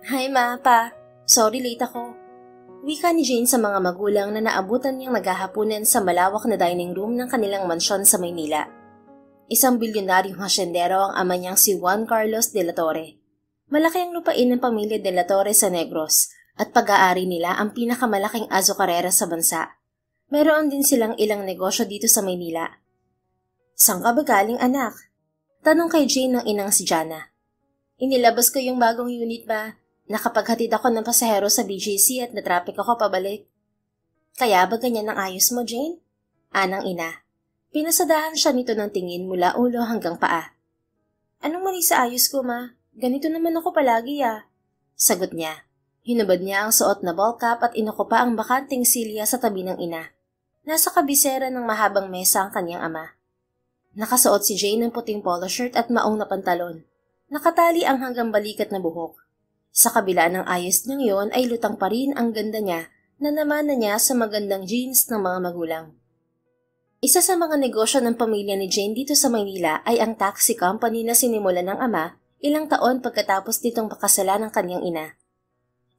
Hi ma, pa. Sorry late ako. Wika ni Jane sa mga magulang na naabutan niyang naghahapunan sa malawak na dining room ng kanilang mansyon sa Maynila. Isang bilyonaryong hasyendero ang ama niyang si Juan Carlos de la Torre. Malaki ang lupain ng pamilya de la Torre sa Negros at pag-aari nila ang pinakamalaking azucarera sa bansa. Meron din silang ilang negosyo dito sa Maynila. Saan ka ba galing anak? Tanong kay Jane ng inang si Jana. Inilabas ko yung bagong unit ba? Nakapaghatid ako ng pasahero sa BGC at natrapik ako pabalik. Kaya ba ganyan ang ayos mo, Jane? Anang ina. Pinasadahan siya nito ng tingin mula ulo hanggang paa. Anong mali sa ayos ko, ma? Ganito naman ako palagi, ah. Sagot niya. Hinubad niya ang suot na ball cap at inuko pa ang bakanting silya sa tabi ng ina. Nasa kabisera ng mahabang mesa ang kanyang ama. Nakasuot si Jane ng puting polo shirt at maong na pantalon. Nakatali ang hanggang balikat na buhok. Sa kabila ng ayos niyang yon ay lutang pa rin ang ganda niya na namana niya sa magandang jeans ng mga magulang. Isa sa mga negosyo ng pamilya ni Jane dito sa Maynila ay ang taxi company na sinimulan ng ama ilang taon pagkatapos nitong pakasalan ng kanyang ina.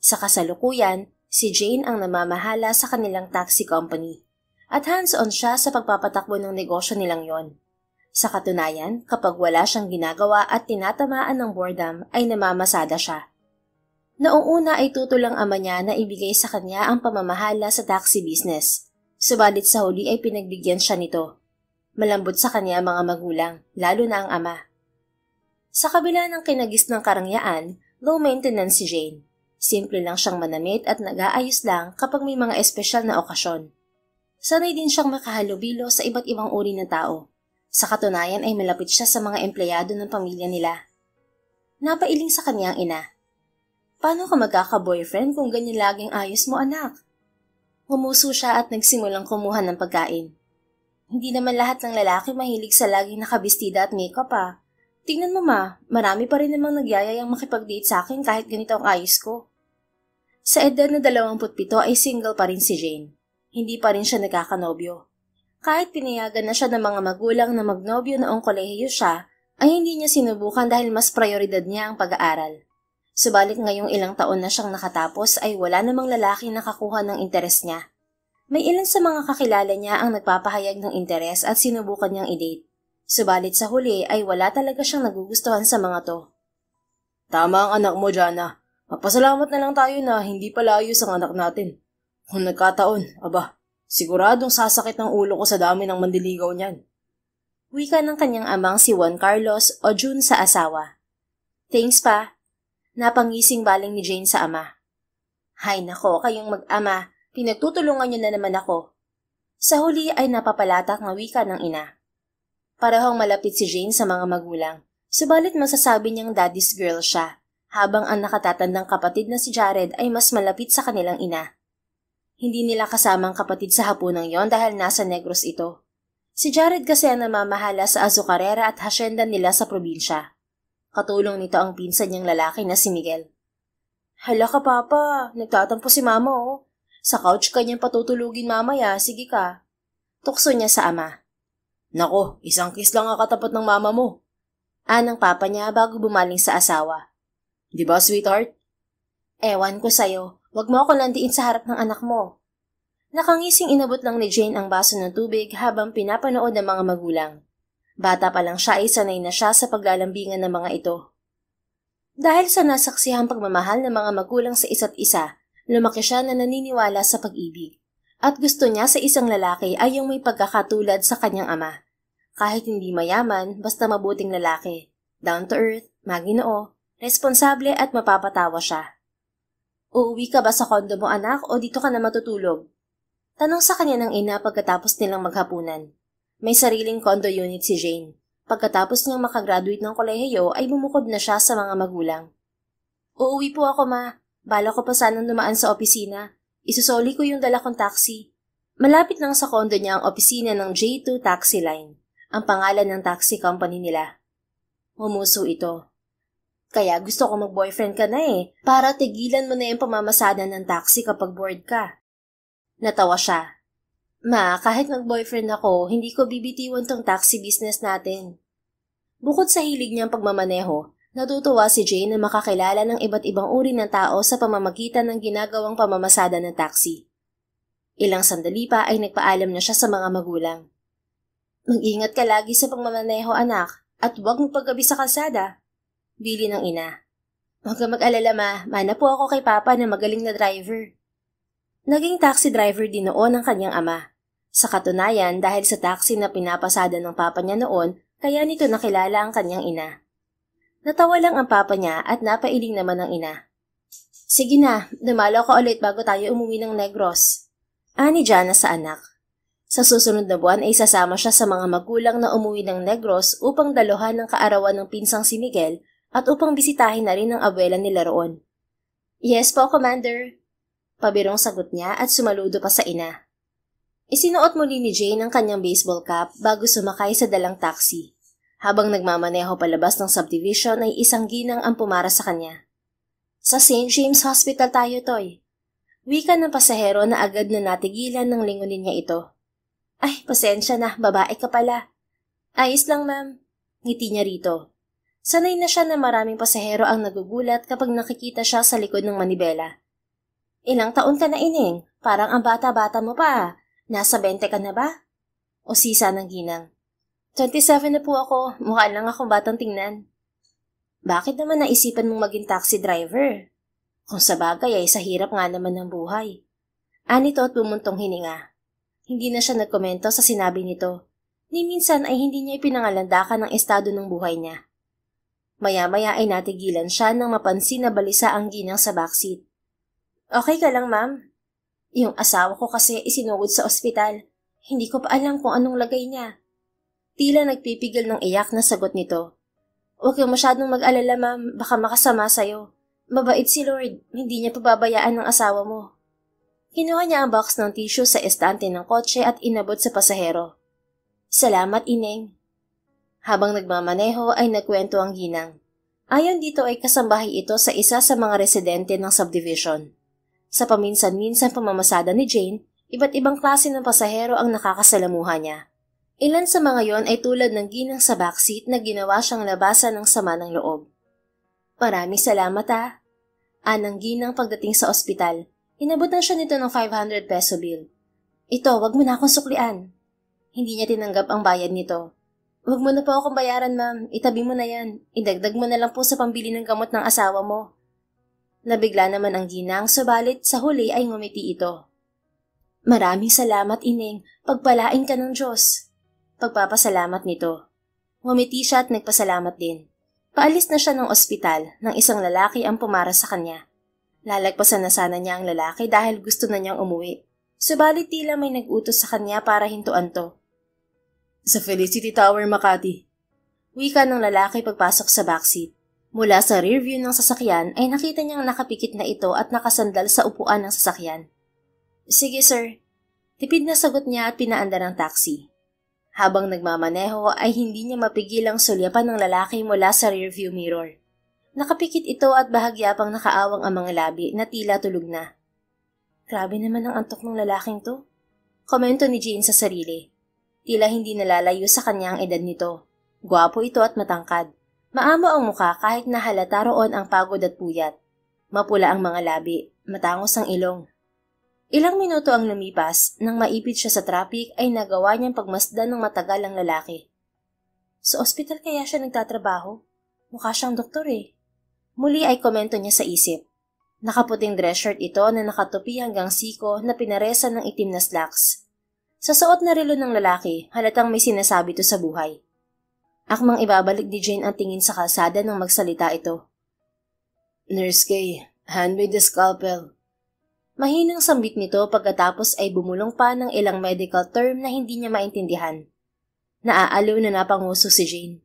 Sa kasalukuyan, si Jane ang namamahala sa kanilang taxi company at hands-on siya sa pagpapatakbo ng negosyo nilang yon. Sa katunayan, kapag wala siyang ginagawa at tinatamaan ng boredom ay namamasada siya. Noong una ay tutulang ama niya na ibigay sa kanya ang pamamahala sa taxi business. Subalit sa huli ay pinagbigyan siya nito. Malambot sa kanya mga magulang, lalo na ang ama. Sa kabila ng kinagis ng karangyaan, low maintenance si Jane. Simple lang siyang manamit at nag-aayos lang kapag may mga espesyal na okasyon. Sanay din siyang makahalubilo sa iba't ibang uri ng tao. Sa katunayan ay malapit siya sa mga empleyado ng pamilya nila. Napailing sa kanya ang ina. Paano ka magkaka-boyfriend kung ganyan laging ayos mo, anak? Humuso siya at nagsimulang kumuha ng pagkain. Hindi naman lahat ng lalaki mahilig sa laging nakabistida at makeup ah. Tingnan mo ma, marami pa rin namang nagyayayang makipag-date sa akin kahit ganito ang ayos ko. Sa edad na 27 ay single pa rin si Jane. Hindi pa rin siya nagkakanobyo. Kahit pinayagan na siya ng mga magulang na magnobyo noong kolehiyo siya, ay hindi niya sinubukan dahil mas prioridad niya ang pag-aaral. Subalit ngayong ilang taon na siyang nakatapos ay wala namang lalaki nakakuha ng interes niya. May ilan sa mga kakilala niya ang nagpapahayag ng interes at sinubukan niyang i-date. Subalit sa huli ay wala talaga siyang nagugustuhan sa mga to. Tama ang anak mo, Jana. Magpasalamat na lang tayo na hindi pala ayos ang anak natin. Kung nagkataon, siguradong sasakit ng ulo ko sa dami ng mandiligaw niyan. Wika ng kanyang amang si Juan Carlos o June sa asawa. Thanks pa. Napangising baling ni Jane sa ama. Hay nako, kayong mag-ama, pinagtutulungan niyo na naman ako. Sa huli ay napapalatak ng wika ng ina. Parehong malapit si Jane sa mga magulang, subalit masasabi niyang daddy's girl siya, habang ang nakatatandang kapatid na si Jared ay mas malapit sa kanilang ina. Hindi nila kasamang kapatid sa hapunang yon dahil nasa Negros ito. Si Jared kasi ang namamahala sa azucarera at hasyenda nila sa probinsya. Katulong nito ang pinsan niyang lalaki na si Miguel. Hala ka papa, nagtatampo si mama oh. Sa couch kanyang patutulugin mamaya, sige ka. Tukso niya sa ama. Nako, isang kiss lang ang katapat ng mama mo. Anang papa niya bago bumaling sa asawa. Di ba sweetheart? Ewan ko sa'yo, wag mo ako landiin sa harap ng anak mo. Nakangising inabot lang ni Jane ang baso ng tubig habang pinapanood ng mga magulang. Bata pa lang siya ay sanay na siya sa paglalambingan ng mga ito. Dahil sa nasaksihang pagmamahal ng mga magulang sa isa't isa, lumaki siya na naniniwala sa pag-ibig. At gusto niya sa isang lalaki ay yung may pagkakatulad sa kanyang ama. Kahit hindi mayaman, basta mabuting lalaki. Down to earth, maginoo, responsable at mapapatawa siya. Uuwi ka ba sa kondo mo anak o dito ka na matutulog? Tanong sa kanya ng ina pagkatapos nilang maghapunan. May sariling condo unit si Jane. Pagkatapos niyang makagraduate ng kolehiyo ay bumukod na siya sa mga magulang. Uuwi po ako ma. Bala ko pa sanang dumaan sa opisina. Isusoli ko yung dala kong taxi. Malapit lang sa condo niya ang opisina ng J2 Taxi Line, ang pangalan ng taxi company nila. Humuso ito. Kaya gusto ko mag-boyfriend ka na para tigilan mo na yung pamamasada ng taxi kapag bored ka. Natawa siya. Ma, kahit mag-boyfriend ako, hindi ko bibitiwan tong taxi business natin. Bukod sa hilig niyang pagmamaneho, Natutuwa si Jane na makakilala ng iba't ibang uri ng tao sa pamamagitan ng ginagawang pamamasada ng taxi. Ilang sandali pa ay nagpaalam na siya sa mga magulang. Mag-ingat ka lagi sa pagmamaneho anak at huwag magpaggabi sa kalsada. Bili ng ina. Huwag ka mag-alala ma, mana po ako kay Papa na magaling na driver. Naging taxi driver din noon ang kanyang ama. Sa katunayan dahil sa taxi na pinapasada ng papa niya noon, kaya nito nakilala ang kanyang ina. Natawa lang ang papa niya at napailing naman ang ina. Sige na, dumalaw ka ulit bago tayo umuwi ng Negros. Ani Jana sa anak. Sa susunod na buwan ay sasama siya sa mga magulang na umuwi ng Negros upang daluhan ng kaarawan ng pinsang si Miguel at upang bisitahin na rin ang abuela nila roon. Yes po, Commander. Pabirong sagot niya at sumaludo pa sa ina. Isinuot muli ni Jane ang kanyang baseball cap bago sumakay sa dalang taxi. Habang nagmamaneho palabas ng subdivision ay isang ginang ang pumara sa kanya. Sa St. James Hospital tayo, Toy. Wika ng pasahero na agad na natigilan ng lingunin niya ito. Ay, pasensya na, babae ka pala. Ayos lang, ma'am. Ngiti niya rito. Sanay na siya na maraming pasahero ang nagugulat kapag nakikita siya sa likod ng manibela. Ilang taon ka na, Ining? Parang ang bata-bata mo pa. Nasa 20 ka na ba? O sisa ng ginang. 27 na po ako. Mukha lang akong batang tingnan. Bakit naman naisipan mong maging taxi driver? Kung sa bagay ay sa hirap nga naman ng buhay. Anito at bumuntong hininga. Hindi na siya nagkomento sa sinabi nito. Ni minsan ay hindi niya ipinangalandakan ang estado ng buhay niya. Maya-maya ay natigilan siya nang mapansin na balisa ang ginang sa backseat. Okay ka lang, ma'am? Yung asawa ko kasi isinugod sa ospital. Hindi ko pa alam kung anong lagay niya. Tila nagpipigil ng iyak na sagot nito. Huwag kang masyadong mag-alala, ma'am. Baka makasama sa'yo. Mabait si Lord. Hindi niya pababayaan ng asawa mo. Kinuha niya ang box ng tissue sa estante ng kotse at inabot sa pasahero. Salamat, Ineng. Habang nagmamaneho ay nagkwento ang ginang. Ayon dito ay kasambahay ito sa isa sa mga residente ng subdivision. Sa paminsan-minsan pamamasada ni Jane, iba't ibang klase ng pasahero ang nakakasalamuha niya. Ilan sa mga yon ay tulad ng ginang sa backseat na ginawa siyang labasan ng sama ng loob. Maraming salamat Anang ginang pagdating sa ospital. Inabutan siya nito ng 500 peso bill. Ito, wag mo na akong suklian. Hindi niya tinanggap ang bayad nito. Wag mo na po akong bayaran, ma'am. Itabi mo na yan. Idagdag mo na lang po sa pambili ng gamot ng asawa mo. Nabigla naman ang ginang, subalit sa huli ay ngumiti ito. Maraming salamat, Ineng. Pagpalain ka ng Diyos. Pagpapasalamat nito. Ngumiti siya at nagpasalamat din. Paalis na siya ng ospital nang isang lalaki ang pumara sa kanya. Lalagpasan na sana niya ang lalaki dahil gusto na niyang umuwi. Subalit tila may nag-utos sa kanya para hintuan to. Sa Felicity Tower, Makati. Wika ng lalaki pagpasok sa backseat. Mula sa rear view ng sasakyan ay nakita niyang nakapikit na ito at nakasandal sa upuan ng sasakyan. Sige, sir. Tipid na sagot niya at pinaandar ang taxi. Habang nagmamaneho ay hindi niya mapigilang sulyapan ng lalaki mula sa rearview mirror. Nakapikit ito at bahagya pang nakaawang ang mga labi na tila tulog na. Grabe naman ang antok ng lalaking to. Komento ni Jane sa sarili. Tila hindi nalalayo sa kanya ang edad nito. Gwapo ito at matangkad. Maamo ang mukha kahit nahalata roon ang pagod at puyat. Mapula ang mga labi, matangos ang ilong. Ilang minuto ang lumipas, nang maipit siya sa traffic ay nagawa niyang pagmasdan ng matagal ang lalaki. Sa ospital kaya siya nagtatrabaho? Mukha siyang doktor eh. Muli ay komento niya sa isip. Nakaputing dress shirt ito na nakatupi hanggang siko na pinaresan ng itim na slacks. Sa suot na relo ng lalaki, halatang may sinasabi to sa buhay. Akmang ibabalik ni Jane ang tingin sa kalsada nang magsalita ito. Nurse Kay, hand me the scalpel. Mahinang sambit nito pagkatapos ay bumulong pa ng ilang medical term na hindi niya maintindihan. Naaaliw na napanguso si Jane.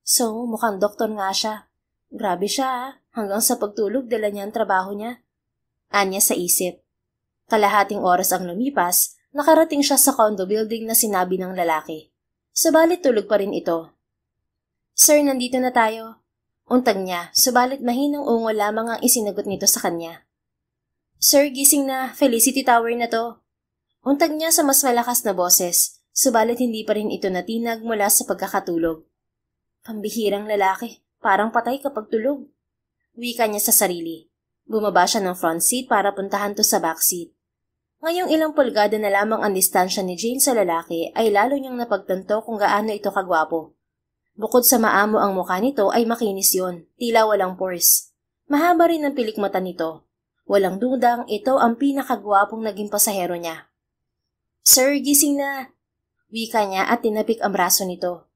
So, mukhang doktor nga siya. Grabe siya hanggang sa pagtulog dala niya ang trabaho niya. Anya sa isip. Kalahating oras ang lumipas, nakarating siya sa condo building na sinabi ng lalaki. Subalit tulog pa rin ito. Sir, nandito na tayo. Untag niya, subalit mahinang ungo lamang ang isinagot nito sa kanya. Sir, gising na. Felicity Tower na to. Untag niya sa mas malakas na boses, subalit hindi pa rin ito natinag mula sa pagkakatulog. Pambihirang lalaki. parang patay kapag tulog. Wika niya sa sarili. Bumaba siya ng front seat para puntahan to sa back seat. Ngayong ilang pulgada na lamang ang distansya ni Jane sa lalaki ay lalo niyang napagtanto kung gaano ito kagwapo. Bukod sa maamo ang mukha nito ay makinis yon, tila walang pores. Mahaba rin ang pilik mata nito. Walang dudang ito ang pinakagwapong naging pasahero niya. "Sir, gising na!" Wika niya at tinapik ang braso nito.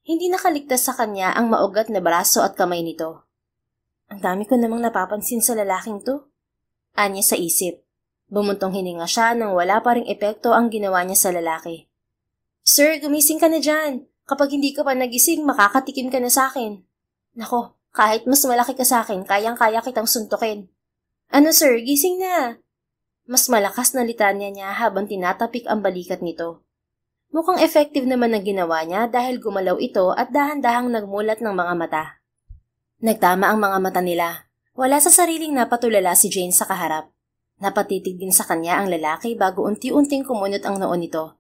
Hindi nakaligtas sa kanya ang maugat na braso at kamay nito. Ang dami ko namang napapansin sa lalaking to. Anya sa isip. Bumuntong hininga siya nang wala pa ring epekto ang ginawa niya sa lalaki. "Sir, gumising ka na dyan. Kapag hindi ka pa nagising, makakatikim ka na sa akin." "Nako, kahit mas malaki ka sa akin, kayang-kaya kitang suntukin." "Ano sir, gising na." Mas malakas na litanya niya habang tinatapik ang balikat nito. Mukhang effective naman ang ginawa niya dahil gumalaw ito at dahan-dahang nagmulat ng mga mata. Nagtama ang mga mata nila. Wala sa sariling napatulala si Jane sa kaharap. Napatitig din sa kanya ang lalaki bago unti-unting kumunot ang noo nito.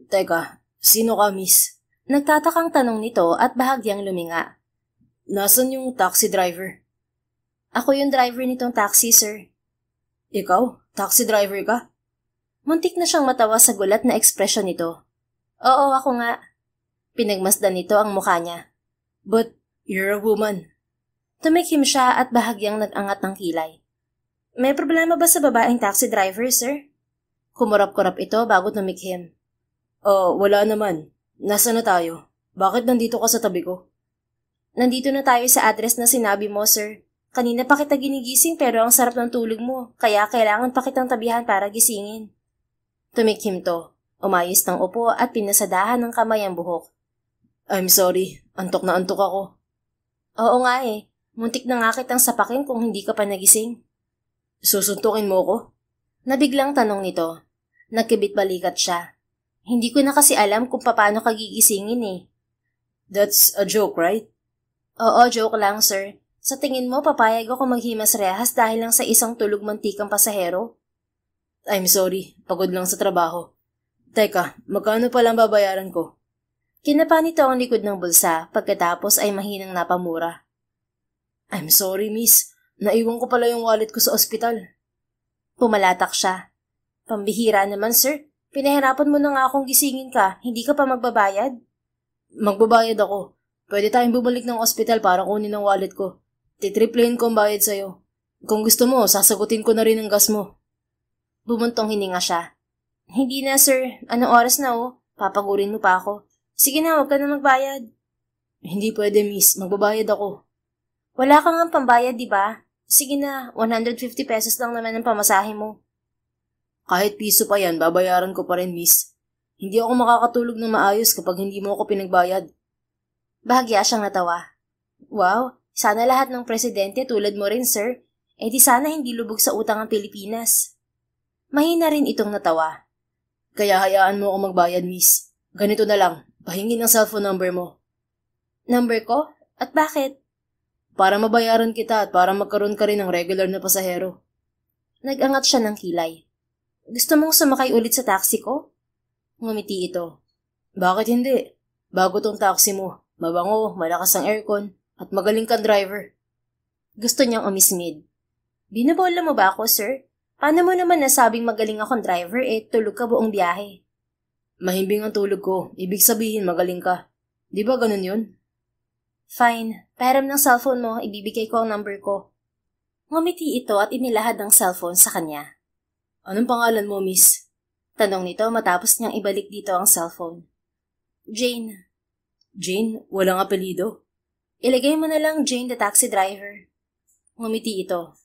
"Teka, sino ka, miss?" Nagtatakang tanong nito at bahagyang luminga. "Nasaan yung taxi driver?" "Ako yung driver nitong taxi, sir." "Ikaw? Taxi driver ka?" Muntik na siyang matawa sa gulat na ekspresyon nito. "Oo, ako nga." Pinagmasdan nito ang mukha niya. "But you're a woman." Tumikhim siya at bahagyang nag-angat ng kilay. "May problema ba sa babaeng taxi driver, sir?" Kumurap-kurap ito bago tumikhim. "Oh, wala naman. Nasaan na tayo? Bakit nandito ka sa tabi ko?" "Nandito na tayo sa address na sinabi mo, sir. Kanina pa kita ginigising pero ang sarap ng tulog mo, kaya kailangan pa kitang tabihan para gisingin." Tumikhim to. Umayos ng upo at pinasadahan ng kamay ang buhok. "I'm sorry. Antok na antok ako." "Oo nga eh. Muntik na nga kitang sapakin kung hindi ka pa nagising." "Susuntukin mo ko?" Nabiglang tanong nito. Nagkibit balikat siya. "Hindi ko na kasi alam kung paano ka gigisingin eh." "That's a joke, right?" "Oo, joke lang, sir. Sa tingin mo, papayag ako maghimas rehas dahil lang sa isang tulog mantikang pasahero?" "I'm sorry. Pagod lang sa trabaho." "Teka, magkano palang babayaran ko?" Kinapa nito ang likod ng bulsa pagkatapos ay mahinang napamura. "I'm sorry, miss. Naiwan ko pala yung wallet ko sa ospital." Pumalatak siya. "Pambihira naman, sir. Pinahirapan mo na nga akong gisingin ka. Hindi ka pa magbabayad?" "Magbabayad ako. Pwede tayong bumalik ng ospital para kunin ang wallet ko. Titriplehin ko ang bayad sa'yo. Kung gusto mo, sasagutin ko na rin ang gas mo." Bumuntong hininga siya. "Hindi na, sir. Anong oras na oh? Papagurin mo pa ako. Sige na, huwag ka na magbayad." "Hindi pwede, miss. Magbabayad ako." "Wala kang ang pambayad, di ba? Sige na, 150 pesos lang naman ang pamasahe mo." "Kahit piso pa yan, babayaran ko pa rin, miss. Hindi ako makakatulog ng maayos kapag hindi mo ako pinagbayad." Bahagya siyang natawa. "Wow, sana lahat ng presidente tulad mo rin, sir. Eh di sana hindi lubog sa utang ang Pilipinas." Mahina rin itong natawa. "Kaya hayaan mo ako magbayad, miss. Ganito na lang, pahingin ang cellphone number mo." "Number ko? At bakit?" "Para mabayaran kita at para magkaroon ka rin ng regular na pasahero." Nag-angat siya ng kilay. "Gusto mong sumakay ulit sa taxi ko?" Ngumiti ito. "Bakit hindi? Bago tong taxi mo. Mabango, malakas ang aircon, at magaling kang driver." Gusto niyang umismid. "Binabola mo ba ako, sir? Paano mo naman nasabing magaling akong driver tulog ka buong biyahe?" "Mahimbing ang tulog ko. Ibig sabihin magaling ka. Di ba ganun yun?" "Fine. Pahiram ng cellphone mo, ibibigay ko ang number ko." Ngumiti ito at inilahad ng cellphone sa kanya. "Anong pangalan mo, miss?" Tanong nito matapos niyang ibalik dito ang cellphone. "Jane." "Jane? Walang apelido?" "Ilagay mo na lang Jane the taxi driver." Ngumiti ito.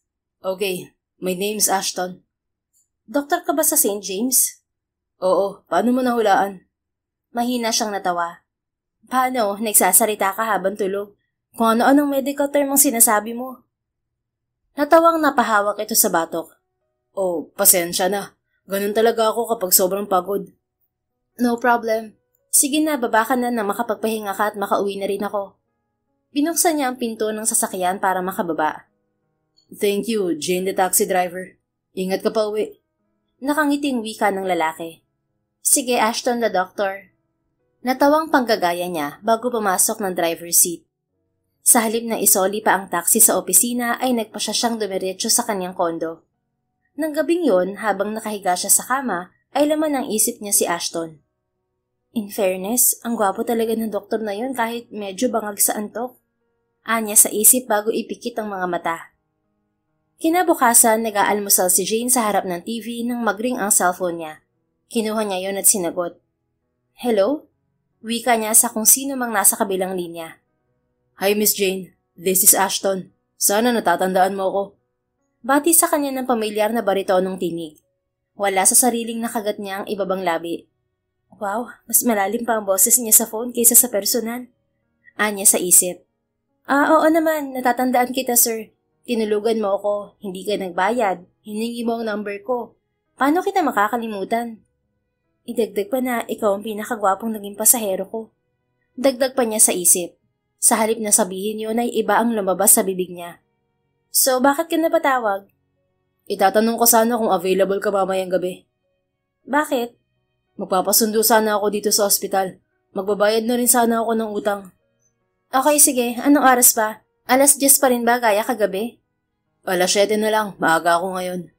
"Okay, my name's Ashton." "Doktor ka ba sa St. James?" "Oo, paano mo nahulaan?" Mahina siyang natawa. "Paano? Nagsasarita ka habang tulog? Kung ano-anong medical term ang sinasabi mo." Natawang napahawak ito sa batok. "Oh, pasensya na. Ganun talaga ako kapag sobrang pagod." "No problem. Sige na, baba ka na makapagpahinga ka at makauwi na rin ako." Binuksan niya ang pinto ng sasakyan para makababa. "Thank you, Jane the taxi driver. Ingat ka pa uwi." Nakangiting wika ng lalaki. "Sige, Ashton the doctor." Natawang panggagaya niya bago pumasok ng driver's seat. Sa halip na isoli pa ang taxi sa opisina ay nagpasya siyang dumiretso sa kanyang kondo. Nang gabing yon, habang nakahiga siya sa kama, ay laman ang isip niya si Ashton. In fairness, ang gwapo talaga ng doktor na yon kahit medyo bangag sa antok. Anya sa isip bago ipikit ang mga mata. Kinabukasan, nag-aalmusal si Jane sa harap ng TV nang magring ang cellphone niya. Kinuha niya yon at sinagot. Hello? Wika niya sa kung sino mang nasa kabilang linya. Hi Miss Jane, this is Ashton. Sana natatandaan mo ako. Bati sa kanya ng pamilyar na baritonong tinig. Wala sa sariling nakagat niya ang ibabang labi. Wow, mas malalim pa ang boses niya sa phone kaysa sa personal. Anya sa isip. Oo naman, natatandaan kita sir. Tinulugan mo ako, hindi ka nagbayad, hiningi mo ang number ko. Paano kita makakalimutan? Idagdag pa na ikaw ang pinakagwapong naging pasahero ko. Dagdag pa niya sa isip. Sa halip na sabihin yun ay iba ang lumabas sa bibig niya. So, bakit ka napatawag? Itatanong ko sana kung available ka mamayang gabi. Bakit? Magpapasundo sana ako dito sa ospital. Magbabayad na rin sana ako ng utang. Okay, sige. Anong oras pa? 10:00 pa rin ba gaya kagabi? 7:00 na lang. Maaga ako ngayon.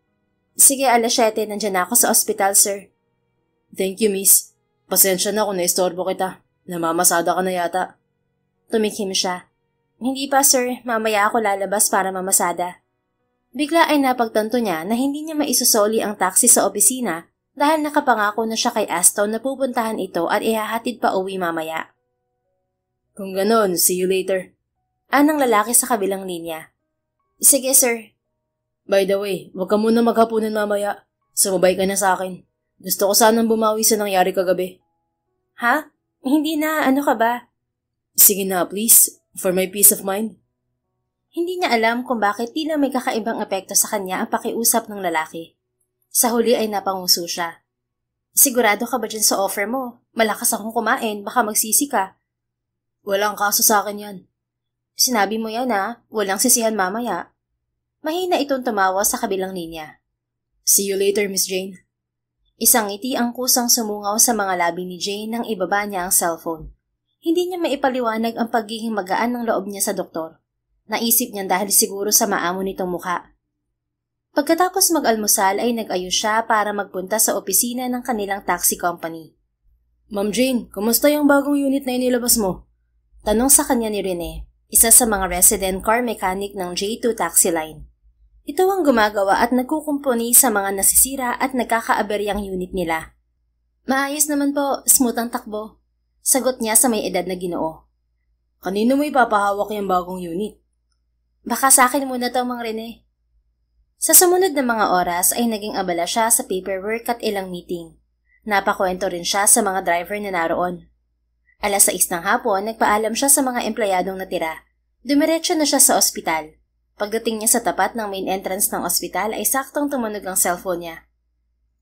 Sige, 7:00. Nandiyan ako sa ospital, sir. Thank you, miss. Pasensya na kung naistorbo kita. Namamasada ka na yata. Tumikim siya. Hindi pa sir, mamaya ako lalabas para mamasada. Bigla ay napagtanto niya na hindi niya maisusoli ang taxi sa opisina dahil nakapangako na siya kay Ashton na pupuntahan ito at ihahatid pa uwi mamaya. Kung ganon, see you later. Anang lalaki sa kabilang linya. Sige sir. By the way, wag ka muna maghapunan mamaya. Sumabay ka na sa akin. Gusto ko sanang bumawi sa nangyari kagabi. Ha? Hindi na, ano ka ba? Sige na, please. For my peace of mind. Hindi niya alam kung bakit tila may kakaibang epekto sa kanya ang pakiusap ng lalaki. Sa huli ay napanguso siya. Sigurado ka ba dyan sa offer mo? Malakas akong kumain, baka magsisi ka. Walang kaso sa akin yan. Sinabi mo yan ha, walang sisihan mamaya. Mahina itong tumawa sa kabilang linya. See you later, Miss Jane. Isang ngiti ang kusang sumungaw sa mga labi ni Jane nang ibaba niya ang cellphone. Hindi niya maipaliwanag ang pagiging magaan ng loob niya sa doktor. Naisip niya dahil siguro sa maamo nitong mukha. Pagkatapos mag-almusal ay nag-ayos siya para magpunta sa opisina ng kanilang taxi company. Ma'am Jane, kumusta yung bagong unit na inilabas mo? Tanong sa kanya ni Rene, isa sa mga resident car mechanic ng J2 taxi line. Ito ang gumagawa at nagkukumpuni sa mga nasisira at nagkakaaberyang unit nila. Maayos naman po, smooth ang takbo. Sagot niya sa may edad na Ginoo. Kanino mo ipapahawak yung bagong unit? Baka sa akin muna to, Mang Rene. Sa sumunod na mga oras ay naging abala siya sa paperwork at ilang meeting. Napakwento rin siya sa mga driver na naroon. 6:00 ng hapon, nagpaalam siya sa mga empleyadong natira. Dumiretso na siya sa ospital. Pagdating niya sa tapat ng main entrance ng ospital ay saktong tumunog ang cellphone niya.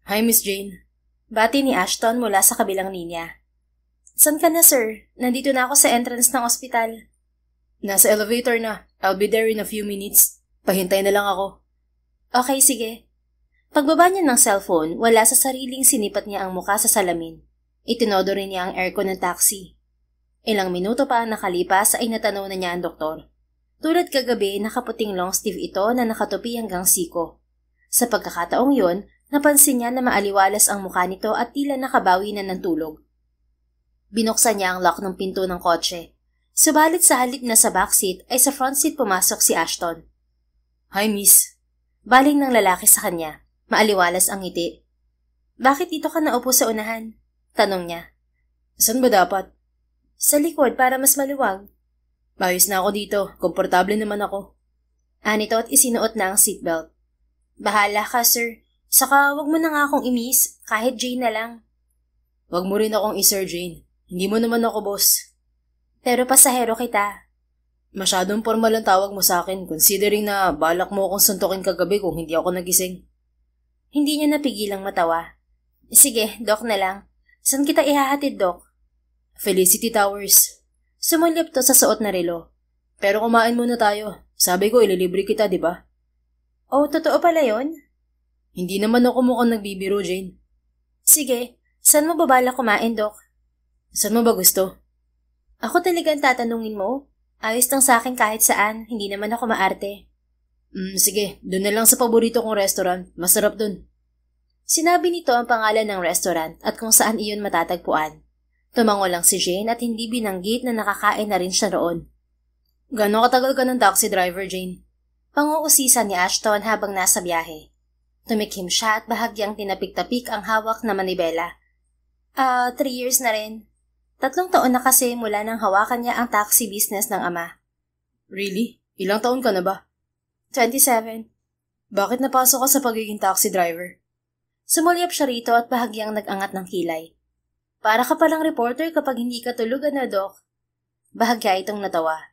Hi, Miss Jane. Bati ni Ashton mula sa kabilang linya. San ka na, sir? Nandito na ako sa entrance ng ospital. Nasa elevator na. I'll be there in a few minutes. Pahintay na lang ako. Okay, sige. Pagbaba niya ng cellphone, wala sa sariling sinipat niya ang muka sa salamin. Itinodo rin niya ang aircon ng taxi. Ilang minuto pa ang nakalipas ay natanaw na niya ang doktor. Tulad kagabi, nakaputing long sleeve ito na nakatupi hanggang siko. Sa pagkakataong yon, napansin niya na maaliwalas ang mukha nito at tila nakabawi na ng tulog. Binuksan niya ang lock ng pinto ng kotse. Subalit sa halip na sa backseat ay sa front seat pumasok si Ashton. Hi, miss. Baling ng lalaki sa kanya. Maaliwalas ang ngiti. Bakit dito ka naupo sa unahan? Tanong niya. Saan ba dapat? Sa likod para mas maluwag. Ayos na ako dito. Komportable naman ako. Anito at isinuot na ang seatbelt. Bahala ka, sir. Saka wag mo na nga akong i-miss. Kahit Jane na lang. Wag mo rin akong i-Sir Jane. Hindi mo naman ako boss. Pero pasahero kita. Masyadong formal ang tawag mo sa akin considering na balak mo akong suntukin kagabi kung hindi ako nagising. Hindi niya napigilang matawa. Sige, Doc na lang. Saan kita ihahatid, Doc? Felicity Towers. Sumulyap to sa suot na relo. Pero kumain muna tayo. Sabi ko ililibre kita, di ba? Oh, totoo pala yon? Hindi naman ako mukhang nagbibiro, Jane. Sige, saan mo babala kumain, Doc? Saan mo ba gusto? Ako talagang tatanungin mo? Ayos lang sa akin kahit saan, hindi naman ako maarte. Sige, doon na lang sa paborito kong restaurant. Masarap doon. Sinabi nito ang pangalan ng restaurant at kung saan iyon matatagpuan. Tumango lang si Jane at hindi binanggit na nakakain na rin siya roon. Gano'ng katagal ka ng taxi driver, Jane? Panguusisa ni Ashton habang nasa biyahe. Tumikhim siya at bahagyang tinapik-tapik ang hawak na manibela. 3 years na rin. 3 taon na kasi mula nang hawakan niya ang taxi business ng ama. Really? Ilang taon ka na ba? 27. Bakit napasok ka sa pagiging taxi driver? Sumulyap siya rito at bahagyang nag-angat ng kilay. Para ka palang reporter kapag hindi ka tulog, Doc? Bahagya itong natawa.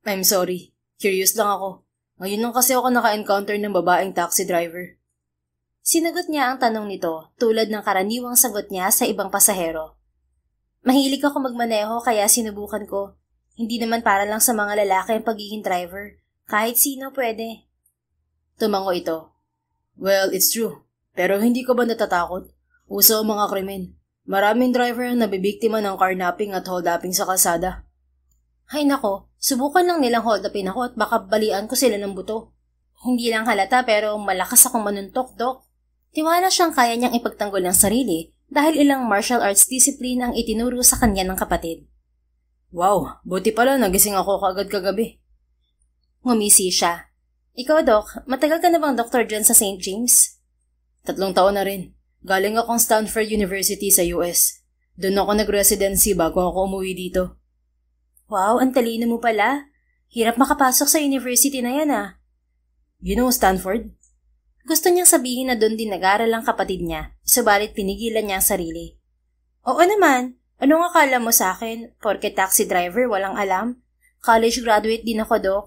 I'm sorry. Curious lang ako. Ngayon lang kasi ako naka-encounter ng babaeng taxi driver. Sinagot niya ang tanong nito tulad ng karaniwang sagot niya sa ibang pasahero. Mahilig ako magmaneho kaya sinubukan ko. Hindi naman para lang sa mga lalaki ang pagiging driver. Kahit sino pwede. Tumango ito. Well, it's true. Pero hindi ka ba natatakot? Uso ang mga krimen. Maraming driver ang nabibiktima ng carnapping at hold-upping sa kalsada. Hay nako, subukan lang nilang hold-upin ako at baka balian ko sila ng buto. Hindi lang halata pero malakas akong manuntok, Doc. Tiwala siyang kaya niyang ipagtanggol ang sarili dahil ilang martial arts discipline ang itinuro sa kanya ng kapatid. Wow, buti pala nagising ako kaagad kagabi. Ngumisi siya. Ikaw, Doc, matagal ka na bang doktor dyan sa St. James? 3 taon na rin. Galing akong Stanford University sa US. Doon ako nag-residency bago ako umuwi dito. Wow, ang talino mo pala. Hirap makapasok sa university na yan You know Stanford? Gusto niyang sabihin na doon din nag-aral ang kapatid niya, subalit pinigilan niya ang sarili. Oo naman, anong akala mo sa akin? Porke taxi driver, walang alam? College graduate din ako, Doc.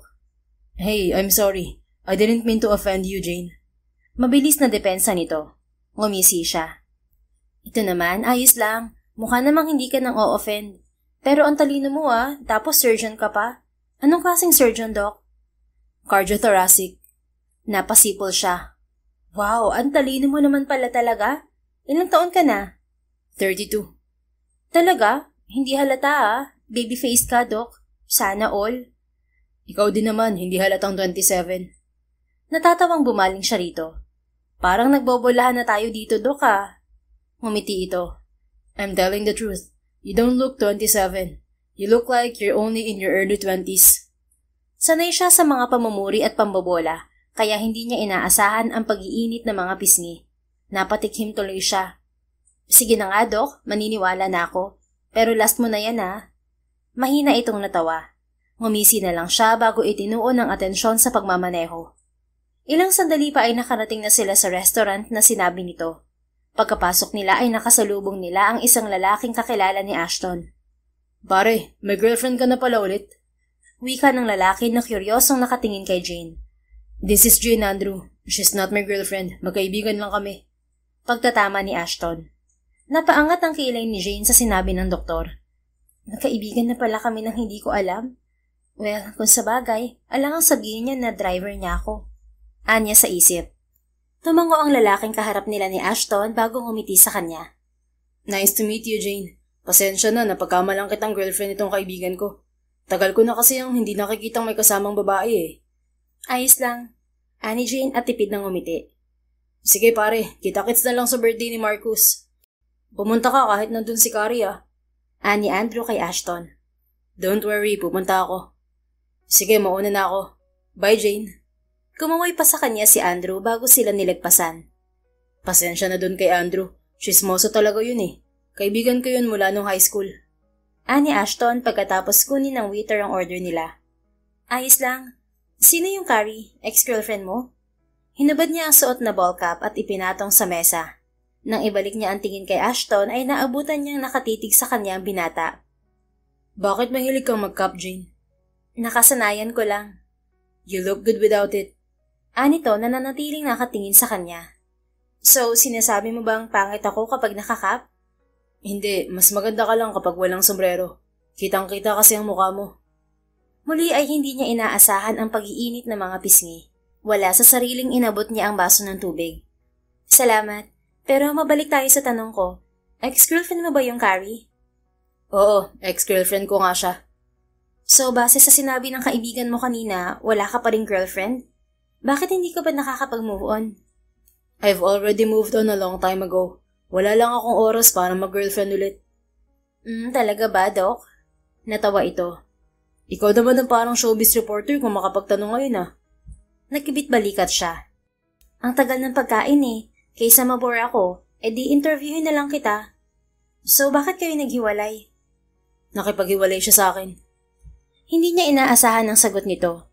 Hey, I'm sorry. I didn't mean to offend you, Jane. Mabilis na depensa nito. Ngumisi siya. Ito naman, ayos lang. Mukha namang hindi ka nang o-offend. Pero ang talino mo tapos surgeon ka pa. Anong klaseng surgeon, Doc? Cardiothoracic. Napasipol siya. Wow, ang talino mo naman pala talaga. Ilang taon ka na? 32. Talaga? Hindi halata Babyface ka, Doc. Sana all. Ikaw din naman, hindi halatang 27. Natatawang bumaling siya rito. Parang nagbobolahan na tayo dito, Doc Ngumiti ito. I'm telling the truth. You don't look 27. You look like you're only in your early 20s. Sanay siya sa mga pamumuri at pambobola, kaya hindi niya inaasahan ang pag-iinit ng mga pisngi. Napatikhim tuloy siya. Sige na nga, Doc, maniniwala na ako. Pero last mo na yan Mahina itong natawa. Ngumisi na lang siya bago itinuon ng atensyon sa pagmamaneho. Ilang sandali pa ay nakarating na sila sa restaurant na sinabi nito. Pagkapasok nila ay nakasalubong nila ang isang lalaking kakilala ni Ashton. Pare, may girlfriend ka na pala ulit. Wika ng lalaki na kuryosong nakatingin kay Jane. This is Jane, Andrew. She's not my girlfriend. Magkaibigan lang kami. Pagtatama ni Ashton. Napaangat ang kilay ni Jane sa sinabi ng doktor. Nagkaibigan na pala kami nang hindi ko alam. Well, kung sabagay, alangang sabihin niya na driver niya ako. Anya sa isip. Tumango ang lalaking kaharap nila ni Ashton bago ngumiti sa kanya. Nice to meet you, Jane. Pasensya na napagkamalang kitang girlfriend itong kaibigan ko. Tagal ko na kasi yung hindi nakikitang may kasamang babae Ayos lang. Ani Jane at tipid ng ngumiti. Sige pare, kita-kits na lang sa birthday ni Marcus. Pumunta ka kahit nandun si Carrie Ani Andrew kay Ashton. Don't worry, pupunta ako. Sige, mauna na ako. Bye, Jane. Kumaway pa sa kanya si Andrew bago sila nilagpasan. Pasensya na dun kay Andrew. Chismoso talaga yun Kaibigan ko yun mula nung high school. Ani Ashton pagkatapos kunin ng waiter ang order nila. Ayos lang. Sino yung Carrie? Ex-girlfriend mo? Hinubad niya ang suot na ball cap at ipinatong sa mesa. Nang ibalik niya ang tingin kay Ashton ay naabutan niyang nakatitig sa kanya ang binata. Bakit mahilig kang mag-cap, Jane? Nakasanayan ko lang. You look good without it. Anito na nanatiling nakatingin sa kanya. So, sinasabi mo bang pangit ako kapag nakakap? Hindi, mas maganda ka lang kapag walang sombrero. Kitang-kita kasi ang mukha mo. Muli ay hindi niya inaasahan ang pag-iinit ng mga pisngi. Wala sa sariling inabot niya ang baso ng tubig. Salamat, pero mabalik tayo sa tanong ko. Ex-girlfriend mo ba yung Carrie? Oo, ex-girlfriend ko nga siya. So, base sa sinabi ng kaibigan mo kanina, wala ka pa ring girlfriend? Bakit hindi ka ba nakakapag-move on? I've already moved on a long time ago. Wala lang akong oras para mag-girlfriend ulit. Talaga ba, Doc? Natawa ito. Ikaw naman ang parang showbiz reporter kung makapagtanong ngayon ah. Nagkibit-balikat siya. Ang tagal ng pagkain eh. Kaysa mabore ako, edi interviewin na lang kita. So, bakit kayo naghiwalay? Nakipaghiwalay siya sa akin. Hindi niya inaasahan ang sagot nito.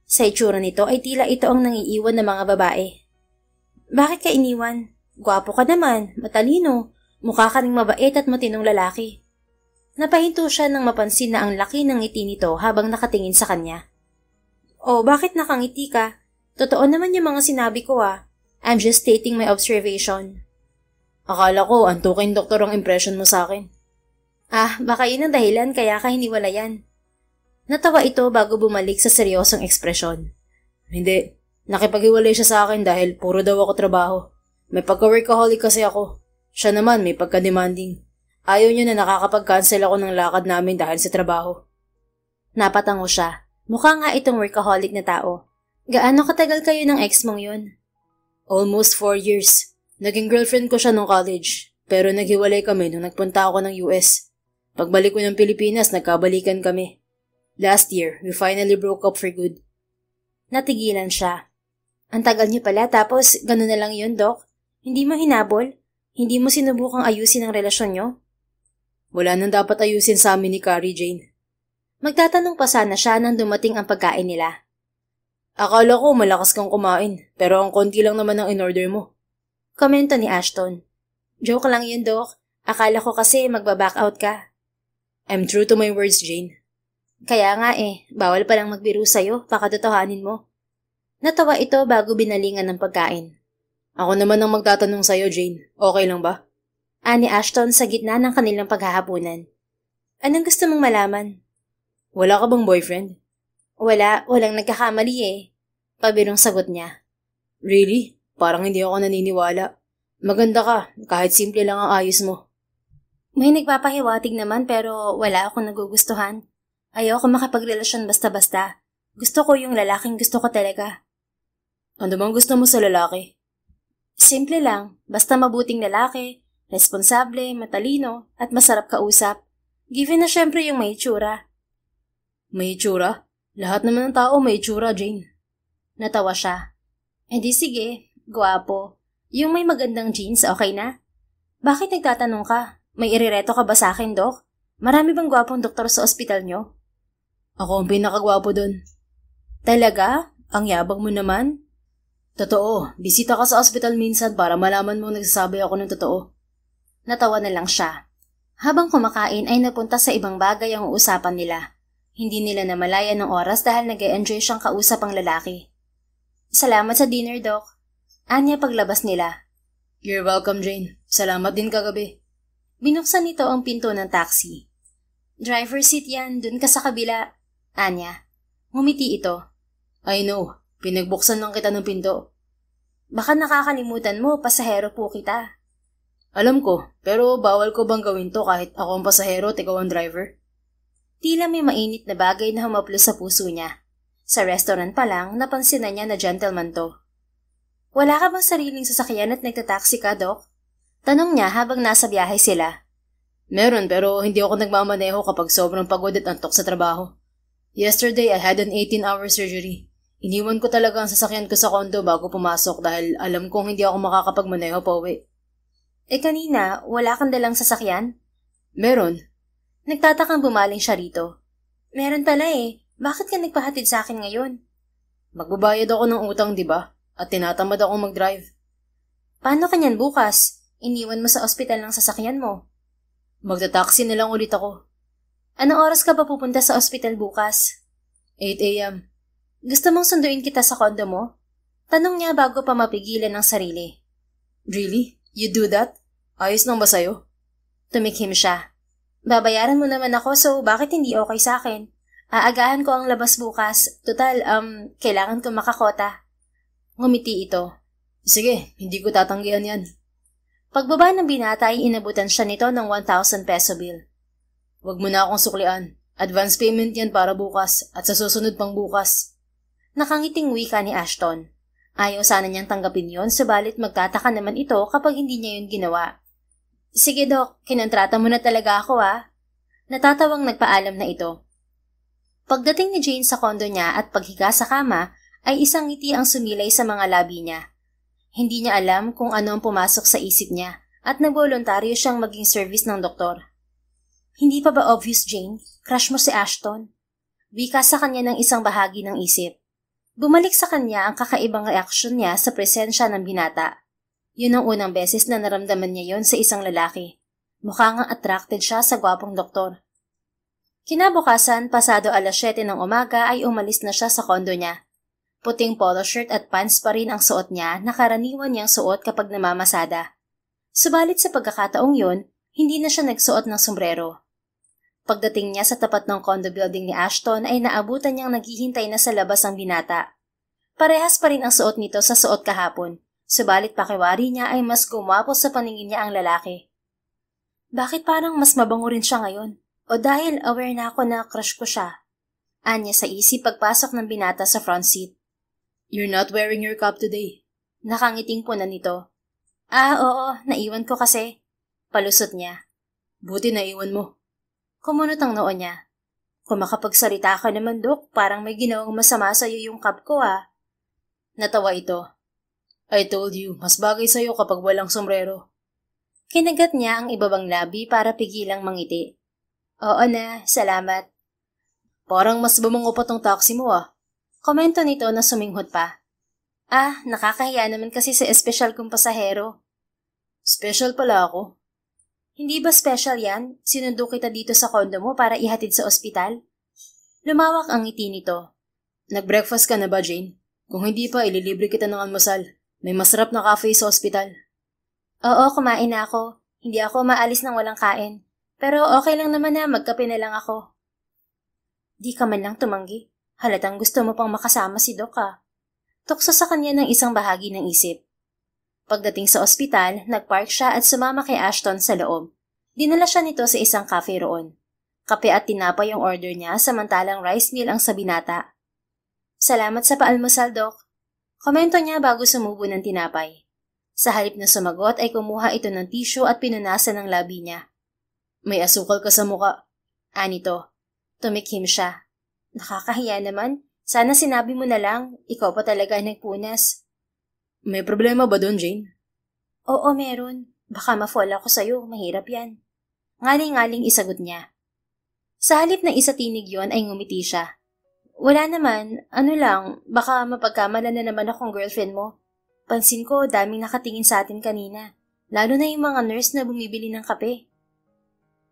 Sa itsura nito ay tila ito ang nangiiwan ng mga babae. Bakit ka iniwan? Gwapo ka naman, matalino, mukha ka ring mabait at matinong lalaki. Napahinto siya nang mapansin na ang laki ng ngiti nito habang nakatingin sa kanya. Oh, bakit nakangiti ka? Totoo naman yung mga sinabi ko ah. I'm just stating my observation. Akala ko, antuking doktor ang impression mo sa akin. Baka yun ang dahilan kaya ka hiniwalayan. Natawa ito bago bumalik sa seryosong ekspresyon. Hindi. Nakipaghiwalay siya sa akin dahil puro daw ako trabaho. May pagka-workaholic kasi ako. Siya naman may pagka-demanding. Ayaw niya na nakakapag-cancel ako ng lakad namin dahil sa trabaho. Napatango siya. Mukha nga itong workaholic na tao. Gaano katagal kayo ng ex mong yun? Almost 4 years. Naging girlfriend ko siya nung college. Pero naghiwalay kami nung nagpunta ako ng US. Pagbalik ko ng Pilipinas, nagkabalikan kami. Last year, we finally broke up for good. Natigilan siya. Ang tagal niyo pala tapos gano'n na lang yun, Doc? Hindi mo hinabol? Hindi mo sinubukang ayusin ang relasyon niyo? Wala nang dapat ayusin sa amin ni Carrie Jane. Magtatanong pa sana siya nang dumating ang pagkain nila. Akala ko malakas kang kumain, pero ang konti lang naman ang in-order mo. Komento ni Ashton. Joke lang yun, Doc. Akala ko kasi magbaback out ka. I'm true to my words, Jane. Kaya nga bawal palang magbiro sa'yo, pakatotohanin mo. Natawa ito bago binalingan ng pagkain. Ako naman ang magtatanong sa'yo, Jane. Okay lang ba? Ani Ashton sa gitna ng kanilang paghahapunan. Anong gusto mong malaman? Wala ka bang boyfriend? Walang nagkakamali Pabirong sagot niya. Really? Parang hindi ako naniniwala. Maganda ka, kahit simple lang ang ayos mo. May nagpapahiwatig naman pero wala akong nagugustuhan. Ayoko makapagrelasyon basta-basta. Gusto ko yung lalaking gusto ko talaga. Ano bang gusto mo sa lalaki? Simple lang, basta mabuting lalaki, responsable, matalino, at masarap kausap. Given na syempre yung may itsura. May itsura? Lahat naman ng tao may itsura, Jane. Natawa siya. Di sige, gwapo. Yung may magandang jeans, okay na? Bakit nagtatanong ka? May irireto ka ba sa akin, Doc? Marami bang gwapong doktor sa ospital nyo? Ako ang pinakagwapo dun. Talaga? Ang yabang mo naman? Totoo, bisita ka sa ospital minsan para malaman mo nagsasabi ako ng totoo. Natawa na lang siya. Habang kumakain ay napunta sa ibang bagay ang uusapan nila. Hindi nila namalayan ng oras dahil nag-e-enjoy siyang kausap ang lalaki. Salamat sa dinner, Doc. Anya paglabas nila. You're welcome, Jane. Salamat din kagabi. Binuksan nito ang pinto ng taxi. Driver seat yan, dun ka sa kabila. Anya. Ngumiti ito. I know. Pinagbuksan lang kita ng pinto. Baka nakakalimutan mo, pasahero po kita. Alam ko, pero bawal ko bang gawin to kahit ako ang pasahero at ikaw ang driver? Tila may mainit na bagay na humaplos sa puso niya. Sa restaurant pa lang, napansin na niya na gentleman to. Wala ka bang sariling sasakyan at nagtataksi ka, Doc? Tanong niya habang nasa biyahe sila. Meron pero hindi ako nagmamaneho kapag sobrang pagod at antok sa trabaho. Yesterday I had an 18-hour surgery. Iniwan ko talaga ang sasakyan ko sa kondo bago pumasok dahil alam kong hindi ako makakapagmaneho pa uwi. Kanina, wala kang dalang sasakyan? Meron. Nagtatakang bumaling siya rito. Meron pala Bakit ka nagpahatid sa akin ngayon? Magbabayad ako ng utang, di ba? At tinatamad ako mag-drive. Paano kanyan bukas? Iniwan mo sa ospital ng sasakyan mo. Magta-taxi na lang ulit ako. Anong oras ka ba pupunta sa ospital bukas? 8 a.m. Gusto mong sunduin kita sa kondo mo? Tanong niya bago pa mapigilan ang sarili. Really? You do that? Ayos lang ba sa'yo? Tumikhim siya. Babayaran mo naman ako so bakit hindi okay sa akin? Aagahan ko ang labas bukas. Total, kailangan ko makakota. Ngumiti ito. Sige, hindi ko tatanggihan yan. Pagbaba ng binata ay inabutan siya nito ng 1,000 peso bill. Huwag mo na akong suklian. Advance payment yan para bukas at sa susunod pang bukas. Nakangiting wika ni Ashton. Ayaw sana niyang tanggapin yon, subalit magtataka naman ito kapag hindi niya yun ginawa. Sige Dok, kinontrata mo na talaga ako Natatawang nagpaalam na ito. Pagdating ni Jane sa kondo niya at paghiga sa kama, ay isang ngiti ang sumilay sa mga labi niya. Hindi niya alam kung ano ang pumasok sa isip niya at nagboluntaryo siyang maging service ng doktor. Hindi pa ba obvious, Jane? Crush mo si Ashton? Wika sa kanya ng isang bahagi ng isip. Bumalik sa kanya ang kakaibang reaksyon niya sa presensya ng binata. Yun ang unang beses na naramdaman niya yon sa isang lalaki. Mukhang attracted siya sa gwapong doktor. Kinabukasan, pasado 7:00 ng umaga ay umalis na siya sa kondo niya. Puting polo shirt at pants pa rin ang suot niya na karaniwan niyang suot kapag namamasada. Subalit sa pagkakataong yun, hindi na siya nagsuot ng sombrero. Pagdating niya sa tapat ng condo building ni Ashton ay naabutan niyang naghihintay na sa labas ang binata. Parehas pa rin ang suot nito sa suot kahapon, subalit pakiwari niya ay mas gumwapo sa paningin niya ang lalaki. Bakit parang mas mabango rin siya ngayon? O dahil aware na ako na crush ko siya? Anya sa isip pagpasok ng binata sa front seat. You're not wearing your cap today. Nakangiting po na nito. Oo, naiwan ko kasi. Palusot niya. Buti naiwan mo. Kumunot ang noo niya. Kung makapagsalita ka naman, Dok, parang may ginawang masama sa'yo yung cap ko Natawa ito. I told you, mas bagay sa'yo kapag walang sombrero. Kinagat niya ang ibabang labi para pigilang mangiti. Oo na, salamat. Parang mas bumango pa tong taxi mo Komento nito na suminghot pa. Nakakahiya naman kasi sa espesyal kong pasahero. Special pala ako. Hindi ba special yan? Sinundo kita dito sa kondo mo para ihatid sa ospital? Lumawak ang ngiti nito. Nag-breakfast ka na ba, Jane? Kung hindi pa, ililibre kita ng almusal. May masarap na cafe sa ospital. Oo, kumain na ako. Hindi ako maalis ng walang kain. Pero okay lang naman na magkape na lang ako. Di ka man lang tumanggi. Halatang gusto mo pang makasama si Doc Tukso sa kanya ng isang bahagi ng isip. Pagdating sa ospital, nagpark siya at sumama kay Ashton sa loob. Dinala siya nito sa isang cafe roon. Kape at tinapay yung order niya samantalang rice meal ang sa binata. Salamat sa paalmusal, Doc. Komento niya bago sumubo ng tinapay. Sa halip na sumagot ay kumuha ito ng tissue at pinunasan ng labi niya. May asukal ka sa muka. Anito. Tumikhim siya. Nakakahiya naman. Sana sinabi mo na lang, ikaw pa talaga nagpunas. May problema ba doon, Jane? Oo, meron. Baka ma-fall ako sa'yo, mahirap yan. Ngaling-ngaling isagot niya. Sa halip na isatinig yon ay ngumiti siya. Wala naman, baka mapagkamala na naman akong girlfriend mo. Pansin ko, daming nakatingin sa atin kanina. Lalo na yung mga nurse na bumibili ng kape.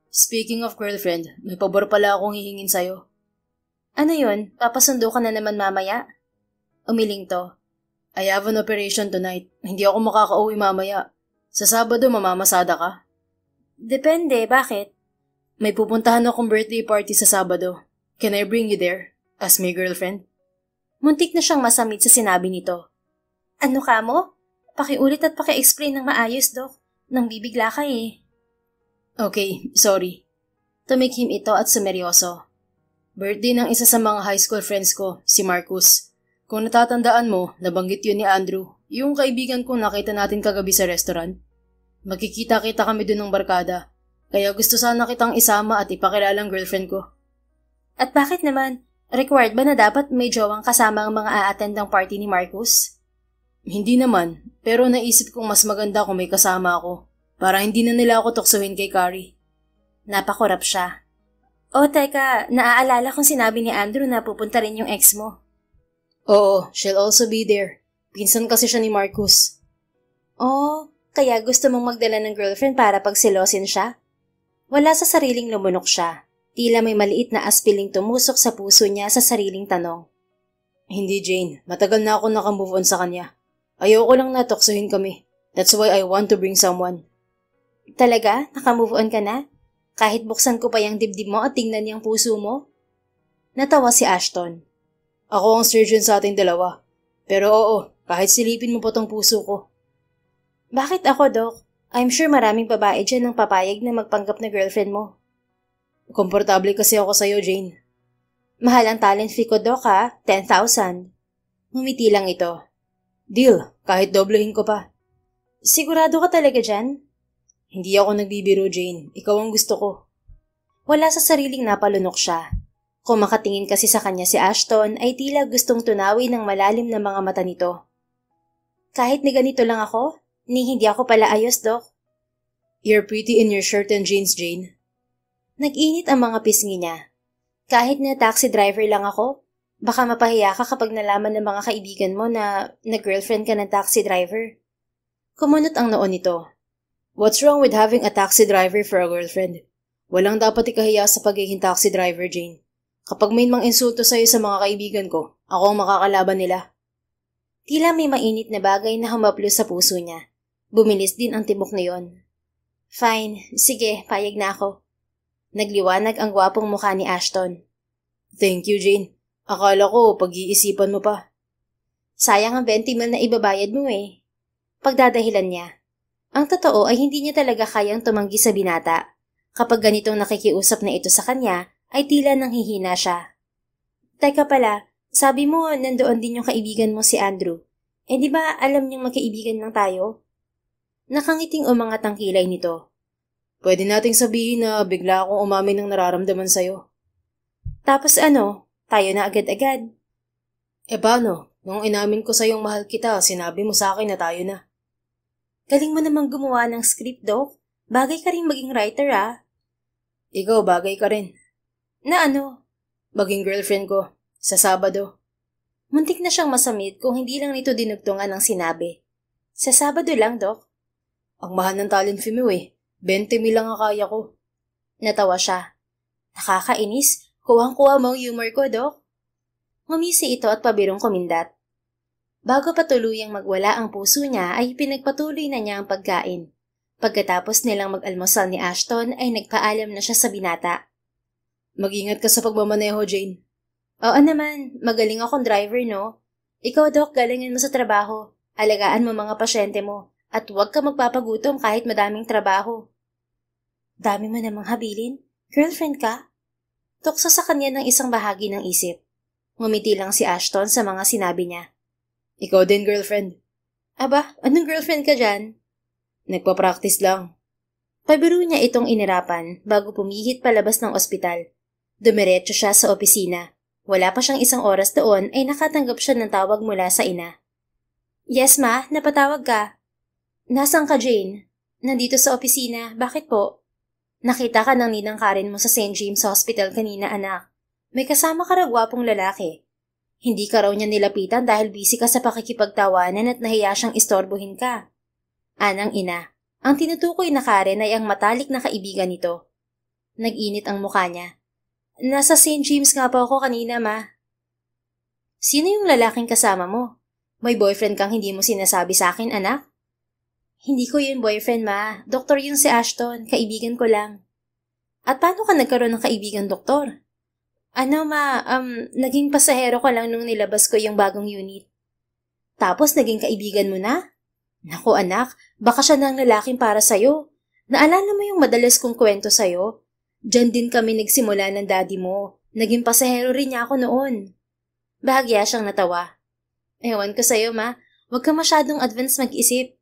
Speaking of girlfriend, may pabor pala akong hihingin sa'yo. Ano yun? Papasundo ka na naman mamaya? Umiling to. I have an operation tonight. Hindi ako makakauwi mamaya. Sa Sabado, mamamasada ka? Depende, bakit? May pupuntahan akong birthday party sa Sabado. Can I bring you there? As my girlfriend? Muntik na siyang masamid sa sinabi nito. Ano ka mo? Pakiulit at paki-explain ng maayos, Doc. Nang bibigla ka Okay, sorry. Tumikhim ito at sumeryoso. Birthday ng isa sa mga high school friends ko, si Marcus. Kung natatandaan mo, nabanggit yun ni Andrew, yung kaibigan kong nakita natin kagabi sa restaurant. Magkikita-kita kami dun ng barkada, kaya gusto sana kitang isama at ipakilalang girlfriend ko. At bakit naman? Required ba na dapat may jowang kasama ang mga a-attend ng party ni Marcus? Hindi naman, pero naisip kong mas maganda kung may kasama ako, para hindi na nila ako tuksuhin kay Carrie. Napakurap siya. Teka, naaalala kong sinabi ni Andrew na pupunta rin yung ex mo. Oo, she'll also be there. Pinsan kasi siya ni Marcus. Kaya gusto mong magdala ng girlfriend para pagsilosin siya? Wala sa sariling lumunok siya. Tila may maliit na aspiling tumusok sa puso niya sa sariling tanong. Hindi, Jane. Matagal na ako nakamove on sa kanya. Ayoko lang natuksuhin kami. That's why I want to bring someone. Talaga? Nakamove on ka na? Kahit buksan ko pa yung dibdib mo at tingnan yung puso mo? Natawa si Ashton. Ako ang surgeon sa ating dalawa. Pero oo, kahit silipin mo pa tong puso ko. Bakit ako, Doc? I'm sure maraming babae dyan ang papayag na magpanggap na girlfriend mo. Komportable kasi ako sa'yo, Jane. Mahal ang talent fee ko, Doc, ha? 10,000. Ngumiti lang ito. Deal, kahit doblehin ko pa. Sigurado ka talaga dyan? Hindi ako nagbibiro, Jane. Ikaw ang gusto ko. Wala sa sariling napalunok siya. Kung makatingin kasi sa kanya si Ashton ay tila gustong tunawin ng malalim na mga mata nito. Kahit ni ganito lang ako, ni hindi ako pala ayos, Doc. You're pretty in your shirt and jeans, Jane. Nag-init ang mga pisngi niya. Kahit na taxi driver lang ako, baka mapahiya ka kapag nalaman ng mga kaibigan mo na girlfriend ka ng taxi driver. Kumunot ang noon nito. What's wrong with having a taxi driver for a girlfriend? Walang dapat ikahiya sa pagiging taxi driver, Jane. Kapag may mang insulto sa'yo sa mga kaibigan ko, ako ang makakalaban nila. Tila may mainit na bagay na humaplos sa puso niya. Bumilis din ang tibok na yon. Fine, sige, payag na ako. Nagliwanag ang gwapong mukha ni Ashton. Thank you, Jane. Akala ko pag-iisipan mo pa. Sayang ang 20 mil na ibabayad mo eh. Pagdadahilan niya. Ang totoo ay hindi niya talaga kayang tumanggi sa binata. Kapag ganitong nakikiusap na ito sa kanya, ay tila nanghihina siya. Teka pala, sabi mo nandoon din yung kaibigan mo si Andrew. Eh di ba alam niyang magkaibigan lang tayo? Nakangiting umangat ang kilay nito. Pwede nating sabihin na bigla akong umamin ng nararamdaman sa'yo. Tapos ano, tayo na agad-agad. Paano? Nung inamin ko sa'yong mahal kita, sinabi mo sa akin na tayo na. Galing mo namang gumawa ng script, Doc. Bagay ka rin maging writer, ah. Ikaw, bagay ka rin. Na ano? Maging girlfriend ko, sa Sabado. Muntik na siyang masamid kung hindi lang nito dinugtungan ang sinabi. Sa Sabado lang, Doc. Ang mahal ng talent fee mo 20 mil lang ang kaya ko. Natawa siya. Nakakainis. Kuwang-kuwa mo ang humor ko, Doc. Ngumisi ito at pabirong kumindat. Bago pa tuluyang magwala ang puso niya ay pinagpatuloy na niya ang pagkain. Pagkatapos nilang mag-almusal ni Ashton ay nagpaalam na siya sa binata. Mag-ingat ka sa pagmamaneho, Jane. Oo naman, magaling akong driver, no? Ikaw, Doc, galingan mo sa trabaho. Alagaan mo mga pasyente mo. At huwag ka magpapagutom kahit madaming trabaho. Dami mo namang habilin? Girlfriend ka? Tukso sa kanya ng isang bahagi ng isip. Ngumiti lang si Ashton sa mga sinabi niya. Ikaw din, girlfriend. Aba, anong girlfriend ka dyan? Nagpa-practice lang. Pabiro niya itong inirapan bago pumihit palabas ng ospital. Dumiretso siya sa opisina. Wala pa siyang isang oras doon ay nakatanggap siya ng tawag mula sa ina. Yes, ma, napatawag ka. Nasaan ka, Jane? Nandito sa opisina. Bakit po? Nakita ka ng ninang Karen mo sa St. James Hospital kanina, anak. May kasama ka raw gwapong lalaki. Hindi ka raw niya nilapitan dahil busy ka sa pakikipagtawanan at nahiya siyang istorbohin ka. Anang ina, ang tinutukoy na Karen ay ang matalik na kaibigan nito. Nag-init ang mukha niya. Nasa St. James nga po ako kanina, ma. Sino yung lalaking kasama mo? May boyfriend kang hindi mo sinasabi sa akin, anak? Hindi ko yun boyfriend, ma. Doktor yung si Ashton. Kaibigan ko lang. At paano ka nagkaroon ng kaibigan, doktor? Ano, ma? Naging pasahero ko lang nung nilabas ko yung bagong unit. Tapos naging kaibigan mo na? Naku, anak. Baka siya na ang lalaking para sa'yo. Naalala mo yung madalas kong kwento sa'yo? Diyan din kami nagsimula ng daddy mo. Naging pasahero rin niya ako noon. Bahagya siyang natawa. Ewan ko sa'yo, ma. Huwag ka masyadong advance mag-isip.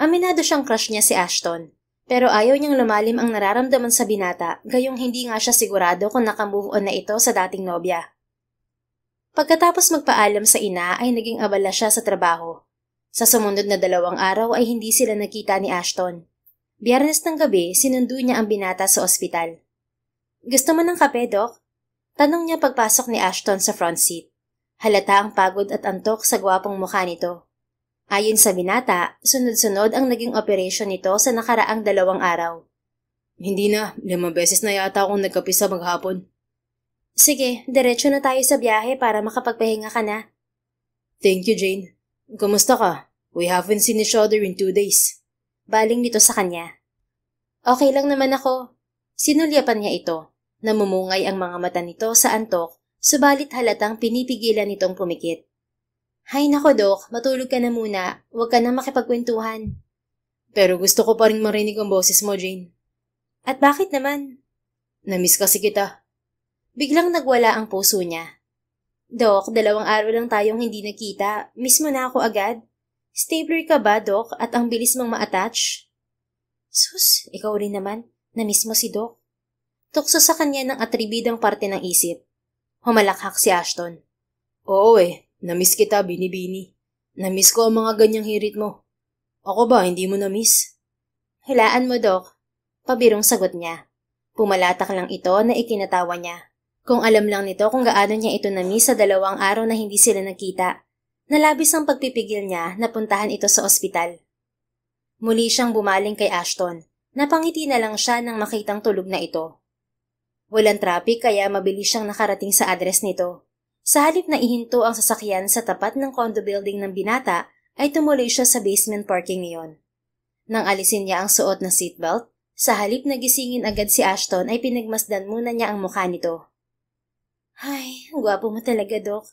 Aminado siyang crush niya si Ashton, pero ayaw niyang lumalim ang nararamdaman sa binata, gayong hindi nga siya sigurado kung nakamove on na ito sa dating nobya. Pagkatapos magpaalam sa ina ay naging abala siya sa trabaho. Sa sumunod na 2 araw ay hindi sila nakita ni Ashton. Biyernes ng gabi, sinundo niya ang binata sa ospital. Gusto mo ng kape, Doc? Tanong niya pagpasok ni Ashton sa front seat. Halata ang pagod at antok sa gwapong mukha nito. Ayon sa binata, sunod-sunod ang naging operasyon nito sa nakaraang 2 araw. Hindi na, 5 beses na yata akong nagkapisa maghapon. Sige, diretso na tayo sa biyahe para makapagpahinga ka na. Thank you, Jane. Kumusta ka? We haven't seen each other in 2 days. Baling nito sa kanya. Okay lang naman ako. Sinulyapan niya ito. Namumungay ang mga mata nito sa antok, subalit halatang pinipigilan nitong pumikit. Hay nako, Doc, matulog ka na muna. Huwag ka na makipagkwentuhan. Pero gusto ko pa rin marinig ang boses mo, Jane. At bakit naman? Namiss kasi kita. Biglang nagwala ang puso niya. Dok, 2 araw lang tayong hindi nakita. Miss mo na ako agad? Stabler ka ba, Dok, at ang bilis mong ma-attach? Sus, ikaw rin naman. Namiss mo si Dok. Tukso sa kanya ng atribidang parte ng isip. Humalakhak si Ashton. Oo namiss kita, Bini-Bini. Namiss ko ang mga ganyang hirit mo. Ako ba, hindi mo namiss? Hilaan mo, Dok. Pabirong sagot niya. Pumalatak lang ito na ikinatawa niya. Kung alam lang nito kung gaano niya ito namiss sa 2 araw na hindi sila nagkita. Nalabis ang pagpipigil niya na puntahan ito sa ospital. Muli siyang bumaling kay Ashton. Napangiti na lang siya nang makitang tulog na ito. Walang traffic kaya mabilis siyang nakarating sa address nito. Sa halip na ihinto ang sasakyan sa tapat ng condo building ng binata, ay tumuloy siya sa basement parking niyon. Nang alisin niya ang suot na seatbelt, sa halip na gisingin agad si Ashton ay pinagmasdan muna niya ang mukha nito. Ay, gwapo mo talaga, Dok.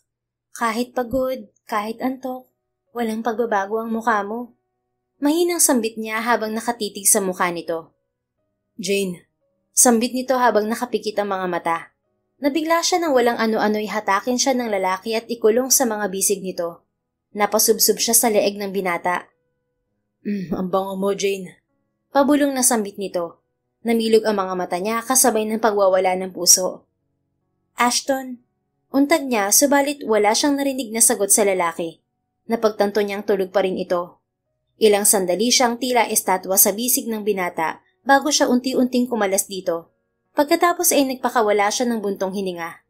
Kahit pagod, kahit antok, walang pagbabago ang mukha mo. Mahinang sambit niya habang nakatitig sa mukha nito. Jane. Sambit nito habang nakapikit ang mga mata. Nabigla siya nang walang ano-ano'y hatakin siya ng lalaki at ikulong sa mga bisig nito. Napasubsob siya sa leeg ng binata. Ang bango mo, Jane. Pabulong na sambit nito. Namilog ang mga mata niya kasabay ng pagwawala ng puso. Ashton. Untag niya subalit wala siyang narinig na sagot sa lalaki. Napagtanto niyang tulog pa rin ito. Ilang sandali siyang tila estatwa sa bisig ng binata bago siya unti-unting kumalas dito. Pagkatapos ay nagpakawala siya ng buntong hininga.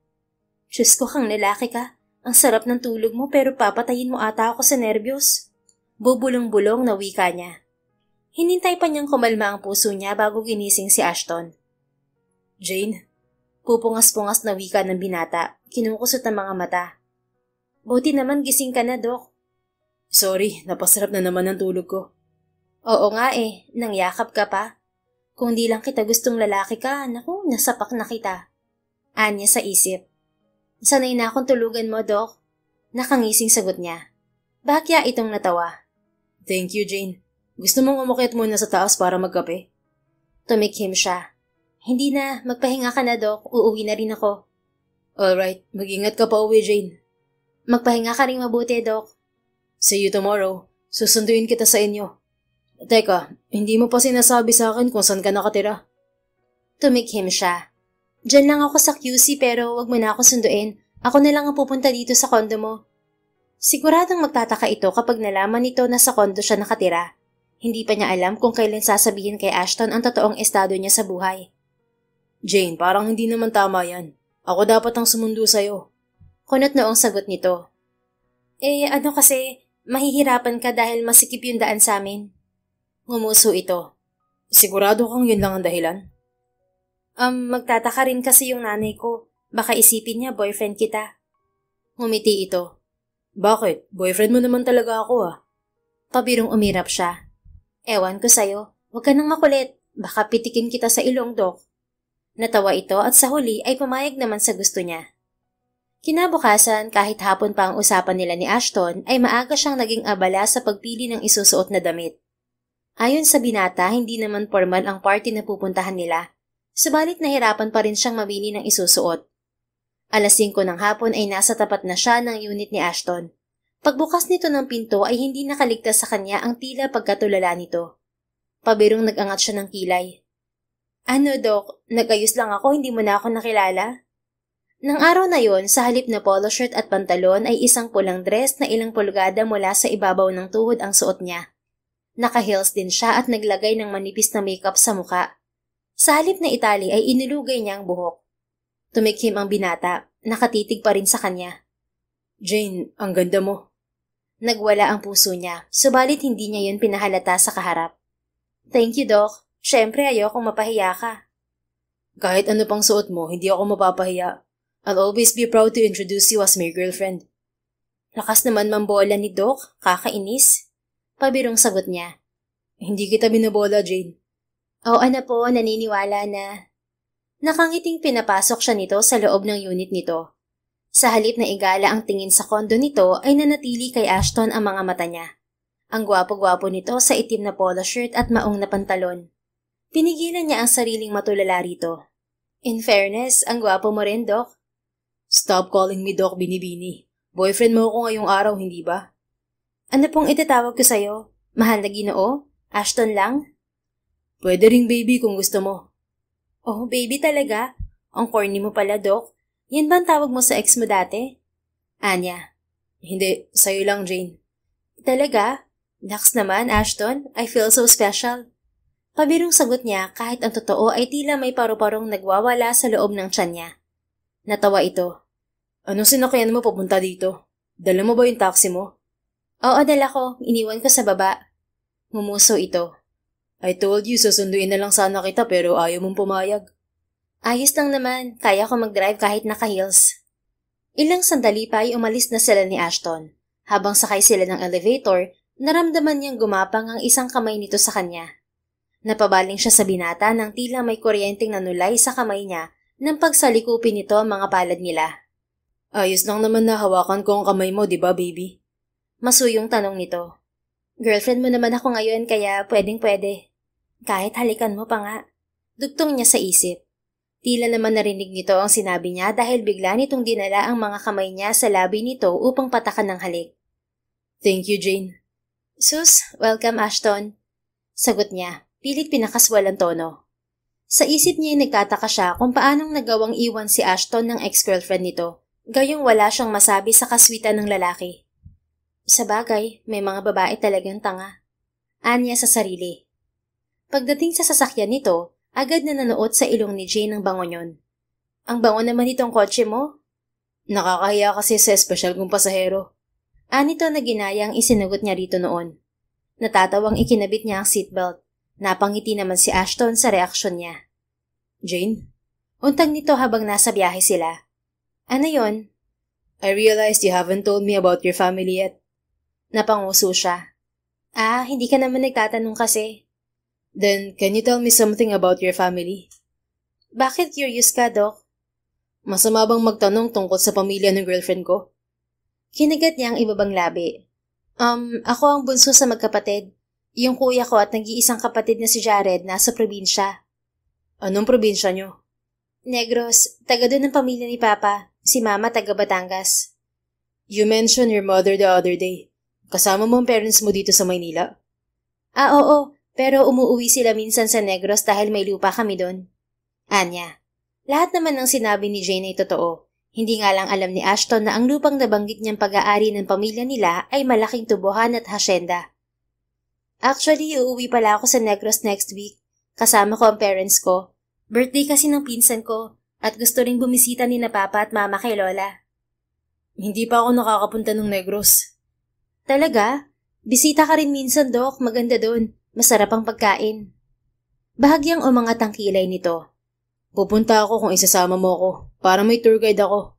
Diyos ko kang lalaki ka. Ang sarap ng tulog mo pero papatayin mo ata ako sa nerbiyos. Bubulong-bulong na wika niya. Hinintay pa niyang kumalma ang puso niya bago ginising si Ashton. Jane? Pupungas-pungas na wika ng binata, kinukusot ang mga mata. Buti naman gising ka na, Dok. Sorry, napasarap na naman ang tulog ko. Oo nga nangyakap ka pa. Kung di lang kita gustong lalaki ka, naku, nasapak na kita. Anya sa isip. Sanay na akong tulugan mo, Dok. Nakangising sagot niya. Bakya itong natawa. Thank you, Jane. Gusto mong umakyat muna sa taas para magkape? Tumikhim siya. Hindi na, magpahinga ka na, Dok. Uuwi na rin ako. Alright, mag-ingat ka pa uwi, Jane. Magpahinga ka rin mabuti, Dok. See you tomorrow. Susunduin kita sa inyo. Teka, hindi mo pa sinasabi sa akin kung saan ka nakatira. Tumikhim siya. Diyan lang ako sa QC pero wag mo na ako sunduin. Ako na lang ang pupunta dito sa kondo mo. Siguradong magtataka ito kapag nalaman nito na sa kondo siya nakatira. Hindi pa niya alam kung kailan sasabihin kay Ashton ang totoong estado niya sa buhay. Jane, parang hindi naman tama yan. Ako dapat ang sumundo sa'yo. Kunot noong sagot nito. Ano kasi, mahihirapan ka dahil masikip yung daan sa amin. Ngumuso ito. Sigurado kang yun lang ang dahilan? Magtataka rin kasi yung nanay ko. Baka isipin niya boyfriend kita. Ngumiti ito. Bakit? Boyfriend mo naman talaga ako Pabirong umirap siya. Ewan ko sa'yo. Huwag ka nang makulit. Baka pitikin kita sa ilong, Dok. Natawa ito at sa huli ay pumayag naman sa gusto niya. Kinabukasan, kahit hapon pa ang usapan nila ni Ashton, ay maaga siyang naging abala sa pagpili ng isusuot na damit. Ayon sa binata, hindi naman formal ang party na pupuntahan nila. Subalit nahirapan pa rin siyang mamili ng isusuot. Alas 5 ng hapon ay nasa tapat na siya ng unit ni Ashton. Pagbukas nito ng pinto ay hindi nakaligtas sa kanya ang tila pagkatulala nito. Pabirong nag-angat siya ng kilay. Ano, Dok? Nag-ayos lang ako, hindi mo na ako nakilala? Nang araw na yon, sa halip na polo shirt at pantalon ay isang pulang dress na ilang pulgada mula sa ibabaw ng tuhod ang suot niya. Naka-heels din siya at naglagay ng manipis na makeup sa muka. Sa halip na itali ay inilugay niya ang buhok. Tumikhim ang binata, nakatitig pa rin sa kanya. Jane, ang ganda mo. Nagwala ang puso niya, subalit hindi niya yun pinahalata sa kaharap. Thank you, Doc. Siyempre ayokong mapahiya ka. Kahit ano pang suot mo, hindi ako mapapahiya. I'll always be proud to introduce you as my girlfriend. Lakas naman mambola ni Doc, kakainis. Pabirong sagot niya. Hindi kita binabola, Jane. Oo na po, naniniwala na. Nakangiting pinapasok siya nito sa loob ng unit nito. Sa halip na igala ang tingin sa kondo nito ay nanatili kay Ashton ang mga mata niya. Ang gwapo-gwapo nito sa itim na polo shirt at maong na pantalon. Pinigilan niya ang sariling matulala rito. In fairness, ang gwapo mo rin, Doc. Stop calling me Doc Binibini. Boyfriend mo ako ngayong araw, hindi ba? Ano pong itatawag ko sa'yo? Mahal na Ginoo? Ashton lang? Pwede ring baby kung gusto mo. Oh, baby talaga? Ang corny mo pala, Doc. Yan ba ang tawag mo sa ex mo dati? Anya. Hindi, sa'yo lang, Jane. Talaga? Naks naman, Ashton. I feel so special. Pabirong sagot niya kahit ang totoo ay tila may paru-parong nagwawala sa loob ng tiyan niya. Natawa ito. Anong sinakyan mo papunta dito? Dala mo ba yung taxi mo? Oo, dala ko. Iniwan ko sa baba. Ngumuso ito. I told you susunduin na lang sana kita pero ayaw mong pumayag. Ayos lang naman. Kaya ko mag-drive kahit naka-heels. Ilang sandali pa ay umalis na sila ni Ashton. Habang sakay sila ng elevator, naramdaman niyang gumapang ang isang kamay nito sa kanya. Napabaling siya sa binata nang tila may kuryenteng nanulay sa kamay niya nang pagsalikupin nito ang mga palad nila. Ayos lang naman na hawakan ko ang kamay mo, di ba, baby? Masuyong tanong nito. Girlfriend mo naman ako ngayon kaya pwedeng-pwede. Kahit halikan mo pa nga. Dugtong niya sa isip. Tila naman narinig nito ang sinabi niya dahil bigla nitong dinala ang mga kamay niya sa labi nito upang patakan ng halik. Thank you, Jane. Sus, welcome Ashton. Sagot niya, pilit pinakaswalang tono. Sa isip niya ay nagtataka siya kung paanong nagawang iwan si Ashton ng ex-girlfriend nito, gayong wala siyang masabi sa kaswitan ng lalaki. Sa bagay, may mga babae talagang tanga. Anya sa sarili. Pagdating sa sasakyan nito, agad na nanuot sa ilong ni Jane ang bango niyon. Ang bango naman itong kotse mo? Nakakahiya kasi sa espesyal kong pasahero. Anito na ginayang isinugot niya rito noon. Natatawang ikinabit niya ang seatbelt. Napangiti naman si Ashton sa reaksyon niya. Jane? Untang nito habang nasa biyahe sila. Ano yon? I realized you haven't told me about your family yet. Napanguso siya. Hindi ka naman nagtatanong kasi. Then, can you tell me something about your family? Bakit curious ka, Doc? Masama bang magtanong tungkol sa pamilya ng girlfriend ko? Kinagat niya ang ibabang labi. Ako ang bunso sa magkapatid. Yung kuya ko at nag-iisang kapatid na si Jared nasa probinsya. Anong probinsya nyo? Negros, taga doon ng pamilya ni Papa. Si Mama taga Batangas. You mentioned your mother the other day. Kasama mo ang parents mo dito sa Maynila? Oo. Pero umuuwi sila minsan sa Negros dahil may lupa kami doon. Anya, lahat naman ng sinabi ni Jane ay totoo. Hindi nga lang alam ni Ashton na ang lupang nabanggit niyang pag-aari ng pamilya nila ay malaking tubuhan at hasyenda. Actually, uuwi pala ako sa Negros next week. Kasama ko ang parents ko. Birthday kasi ng pinsan ko at gusto ring bumisita ni na Papa at Mama kay Lola. Hindi pa ako nakakapunta ng Negros. Talaga? Bisita ka rin minsan, Doc. Maganda doon. Masarap ang pagkain. Bahagyang umangat ang kilay nito. Pupunta ako kung isasama mo ako, para may tour guide ako.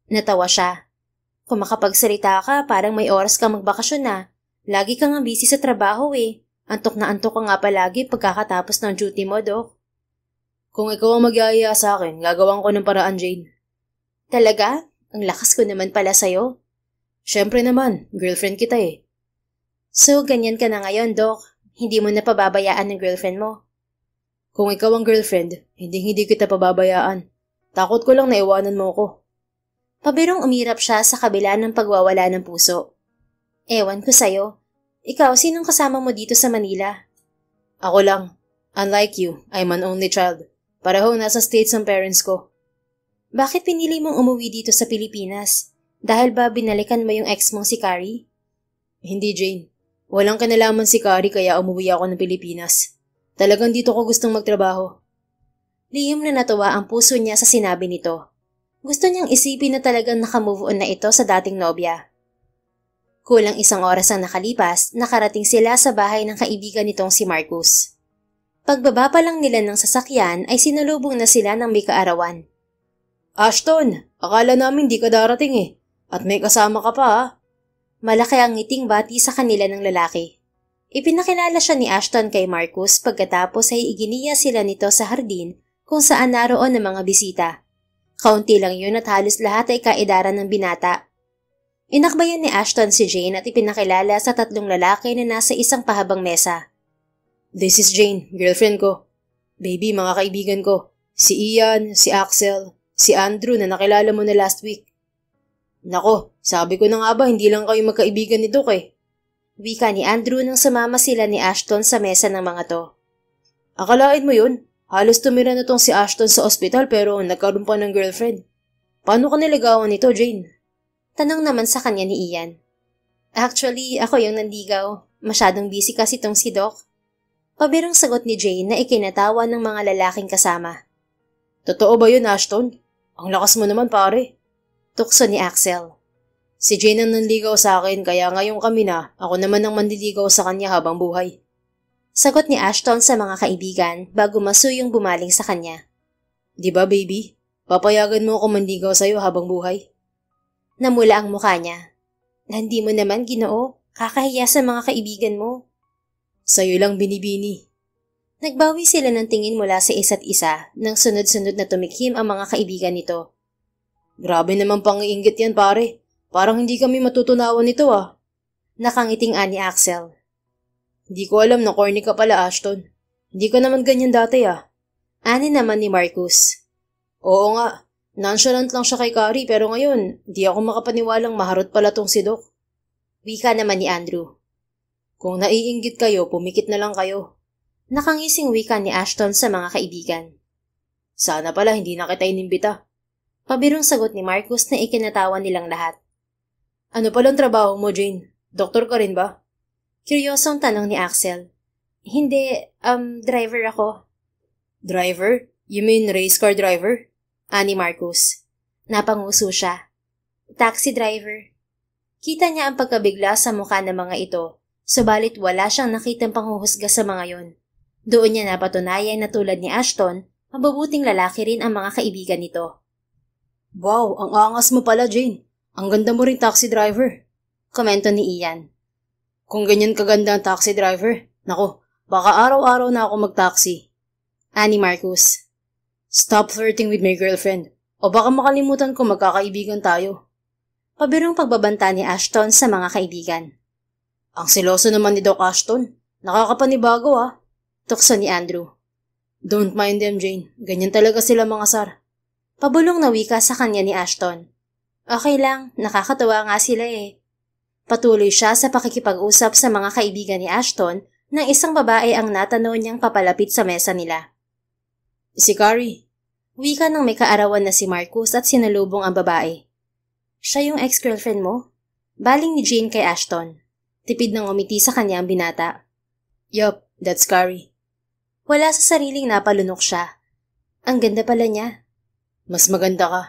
Natawa siya. Kung makapagsalita ka, parang may oras kang magbakasyon na. Lagi ka nga busy sa trabaho eh. Antok na antok ka nga palagi pagkakatapos ng duty mo, Doc. Kung ikaw ang mag-iaya sa akin, gagawan ko ng paraan, Jane. Talaga? Ang lakas ko naman pala sa'yo. Siyempre naman, girlfriend kita eh. So, ganyan ka na ngayon, Doc. Hindi mo na pababayaan ng girlfriend mo. Kung ikaw ang girlfriend, hindi kita pababayaan. Takot ko lang na iwanan mo ko. Pabirong umirap siya sa kabila ng pagwawala ng puso. Ewan ko sa'yo. Ikaw, sinong kasama mo dito sa Manila? Ako lang. Unlike you, I'm an only child. Parehong nasa States ang parents ko. Bakit pinili mong umuwi dito sa Pilipinas? Dahil ba binalikan mo yung ex mong si Carrie? Hindi, Jane. Walang kinalaman si Carrie kaya umuwi ako ng Pilipinas. Talagang dito ko gustong magtrabaho. Lihim na natuwa ang puso niya sa sinabi nito. Gusto niyang isipin na talagang nakamove on na ito sa dating nobya. Kulang isang oras ang nakalipas, nakarating sila sa bahay ng kaibigan nitong si Marcus. Pagbaba pa lang nila ng sasakyan ay sinalubong na sila ng may kaarawan. Ashton, akala namin di ka darating eh. At may kasama ka pa ha. Malaki ang ngiting bati sa kanila ng lalaki. Ipinakilala siya ni Ashton kay Marcus pagkatapos ay iginiya sila nito sa hardin kung saan naroon ang mga bisita. Kaunti lang yun at halos lahat ay kaedaran ng binata. Inakbayan ni Ashton si Jane at ipinakilala sa tatlong lalaki na nasa isang pahabang mesa. This is Jane, girlfriend ko. Baby, mga kaibigan ko. Si Ian, si Axel, si Andrew na nakilala mo na last week. Nako, sabi ko na nga ba hindi lang kayo magkaibigan ni Doc eh. Wika ni Andrew nang sumama sila ni Ashton sa mesa ng mga to. Akalain mo yun? Halos tumira na tong si Ashton sa ospital pero nagkaroon pa ng girlfriend. Paano ka niligawan nito, Jane? Tanong naman sa kanya ni Ian. Actually, ako yung nanligaw. Masyadong busy kasi tong si Doc. Pabirong sagot ni Jane na ikinatawa ng mga lalaking kasama. Totoo ba yun, Ashton? Ang lakas mo naman, pare. Tukso ni Axel. Si Jane ang nanligaw sa akin kaya ngayon kami na, ako naman ang manliligaw sa kanya habang buhay. Sagot ni Ashton sa mga kaibigan bago masuyong bumaling sa kanya. Di ba, baby? Papayagan mo ako manligaw sa'yo habang buhay? Namula ang mukha niya. Hindi mo naman, Ginoo. Kakahiya sa mga kaibigan mo. Sa'yo lang binibini. Nagbawi sila ng tingin mula sa isa't isa nang sunod-sunod na tumikhim ang mga kaibigan nito. Grabe naman pang-iinggit yan, pare. Parang hindi kami matutunawan nito ah. Nakangiting-an ni Axel. Hindi ko alam na corny ka pala, Ashton. Hindi ka naman ganyan dati ah. Ani naman ni Marcus. Oo nga, nonchalant lang siya kay Carrie pero ngayon, di ako makapaniwalang maharot pala tong si Doc. Wika naman ni Andrew. Kung naiinggit kayo, pumikit na lang kayo. Nakangising wika ni Ashton sa mga kaibigan. Sana pala hindi na kita inimbita. Pabirong sagot ni Marcus na ikinatawa nilang lahat. Ano palang trabaho mo, Jane? Doktor ka rin ba? Kuryosong tanong ni Axel. Hindi, driver ako. Driver? You mean race car driver? Ani Marcus. Napanguso siya. Taxi driver. Kita niya ang pagkabigla sa mukha ng mga ito, subalit wala siyang nakitang panghuhusga sa mga yon. Doon niya napatunayan na tulad ni Ashton, mabubuting lalaki rin ang mga kaibigan nito. Wow, ang angas mo pala, Jane. Ang ganda mo rin taxi driver. Komento ni Ian. Kung ganyan kaganda ang taxi driver, nako, baka araw-araw na ako mag-taxi. Ani Marcus. Stop flirting with my girlfriend. O baka makalimutan ko magkakaibigan tayo. Pabirong pagbabanta ni Ashton sa mga kaibigan. Ang seloso naman ni Doc Ashton. Nakakapanibago ah. Tukso ni Andrew. Don't mind them, Jane. Ganyan talaga sila mga sar. Pabulong na wika sa kanya ni Ashton. Okay lang, nakakatawa nga sila eh. Patuloy siya sa pakikipag-usap sa mga kaibigan ni Ashton nang isang babae ang natanaw niyang papalapit sa mesa nila. Si Carrie. Wika ng may kaarawan na si Marcus at sinalubong ang babae. Siya yung ex-girlfriend mo? Baling ni Jane kay Ashton. Tipid ng umiti sa kanya ang binata. Yup, that's Carrie. Wala sa sariling napalunok siya. Ang ganda pala niya. Mas maganda ka.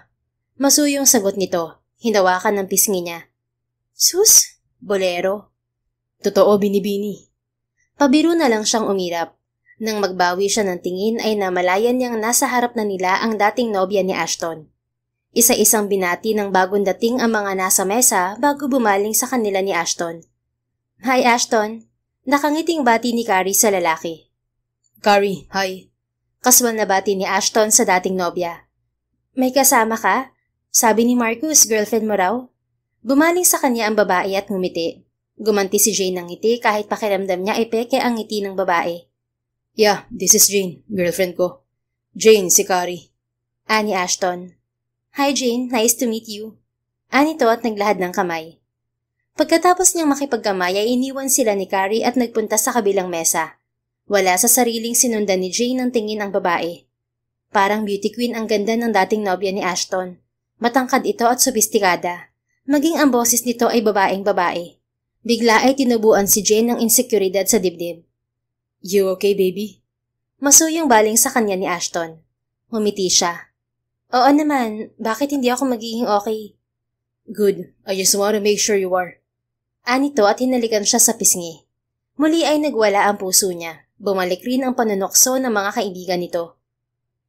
Masuyong sagot nito, hinawakan ng pisngi niya. Sus, bolero. Totoo, binibini. Pabiro na lang siyang umirap. Nang magbawi siya ng tingin ay namalayan niyang nasa harap na nila ang dating nobya ni Ashton. Isa-isang binati ng bagong dating ang mga nasa mesa bago bumaling sa kanila ni Ashton. Hi Ashton, nakangiting bati ni Carrie sa lalaki. Carrie, hi. Kaswal na bati ni Ashton sa dating nobya. May kasama ka? Sabi ni Marcus, girlfriend mo raw? Bumaling sa kanya ang babae at ngumiti. Gumanti si Jane ng ngiti kahit pakiramdam niya ay peke ang ngiti ng babae. Yeah, this is Jane, girlfriend ko. Jane, si Carrie. Ani Ashton. Hi Jane, nice to meet you. Ani to at naglahad ng kamay. Pagkatapos niyang makipagkamay ay iniwan sila ni Carrie at nagpunta sa kabilang mesa. Wala sa sariling sinundan ni Jane ang tingin ang babae. Parang beauty queen ang ganda ng dating nobya ni Ashton. Matangkad ito at sobistikada. Maging ang boses nito ay babaeng babae. Bigla ay tinubuan si Jane ng insekuridad sa dibdib. You okay, baby? Masuyong baling sa kanya ni Ashton. Humiti siya. Oo naman, bakit hindi ako magiging okay? Good, I just want to make sure you are. Anito at hinalikan siya sa pisngi. Muli ay nagwala ang puso niya. Bumalik rin ang panunokso ng mga kaibigan nito.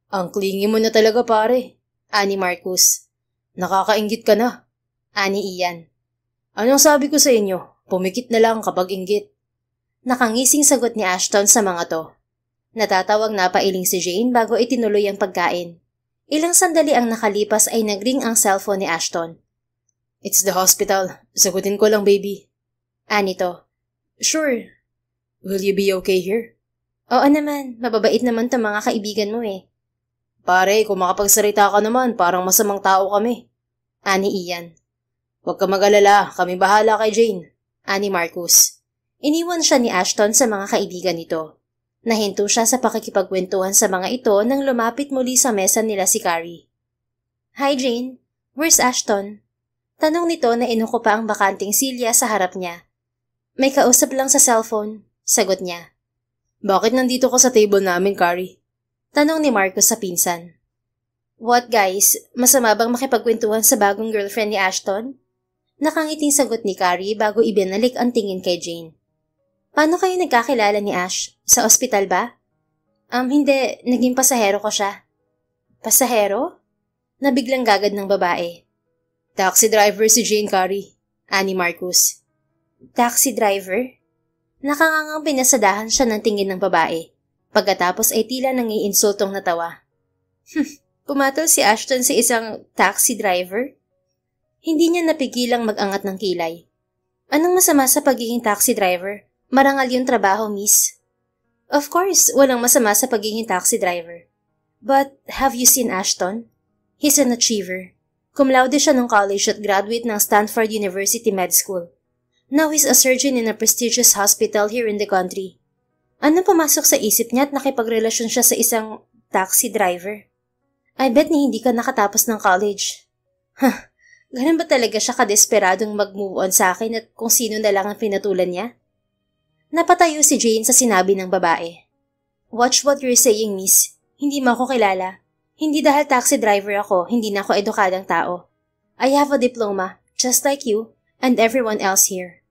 Ang clingy mo na talaga pare. Ani Marcus. Nakakainggit ka na. Ani Ian. Anong sabi ko sa inyo? Pumikit na lang kapag inggit. Nakangising sagot ni Ashton sa mga to. Natatawag na pailing si Jane bago itinuloy ang pagkain. Ilang sandali ang nakalipas ay nagring ang cellphone ni Ashton. It's the hospital. Sagutin ko lang, baby. Anito. Sure. Will you be okay here? Oo naman, mababait naman to mga kaibigan mo eh. Pare, kung makapagsalita ka naman, parang masamang tao kami. Ani Ian. Huwag ka mag-alala, kami bahala kay Jane. Ani Marcus. Iniwan siya ni Ashton sa mga kaibigan nito. Nahinto siya sa pakikipagkwentuhan sa mga ito nang lumapit muli sa mesa nila si Carrie. Hi Jane, where's Ashton? Tanong nito na inuko pa ang bakanting silya sa harap niya. May kausap lang sa cellphone, sagot niya. Bakit nandito ka sa table namin, Carrie? Tanong ni Marcus sa pinsan. What guys, masama bang makipagkwentuhan sa bagong girlfriend ni Ashton? Nakangiting sagot ni Carrie bago ibinalik ang tingin kay Jane. Paano kayo nagkakilala ni Ash? Sa ospital ba? Hindi. Naging pasahero ko siya. Pasahero? Nabiglang gagad ng babae. Taxi driver si Jane, Carrie. Ani Marcus. Taxi driver? Nakangangang pinasadahan siya ng tingin ng babae. Pagkatapos ay tila nangiinsultong natawa. Pumatol si Ashton sa isang taxi driver? Hindi niya napigilang mag-angat ng kilay. Anong masama sa pagiging taxi driver? Marangal yung trabaho, miss. Of course, walang masama sa pagiging taxi driver. But, have you seen Ashton? He's an achiever. Cum laude siya nung college at graduate ng Stanford University Med School. Now he's a surgeon in a prestigious hospital here in the country. Ano pumasok sa isip niya at nakipagrelasyon siya sa isang taxi driver? I bet ni hindi ka nakatapos ng college. Ganun ba talaga siya kadesperadong mag-move on sa akin at kung sino na lang ang pinatulan niya? Napatayo si Jane sa sinabi ng babae. Watch what you're saying, miss. Hindi mo ako kilala. Hindi dahil taxi driver ako, hindi na ako edukadang tao. I have a diploma, just like you, and everyone else here.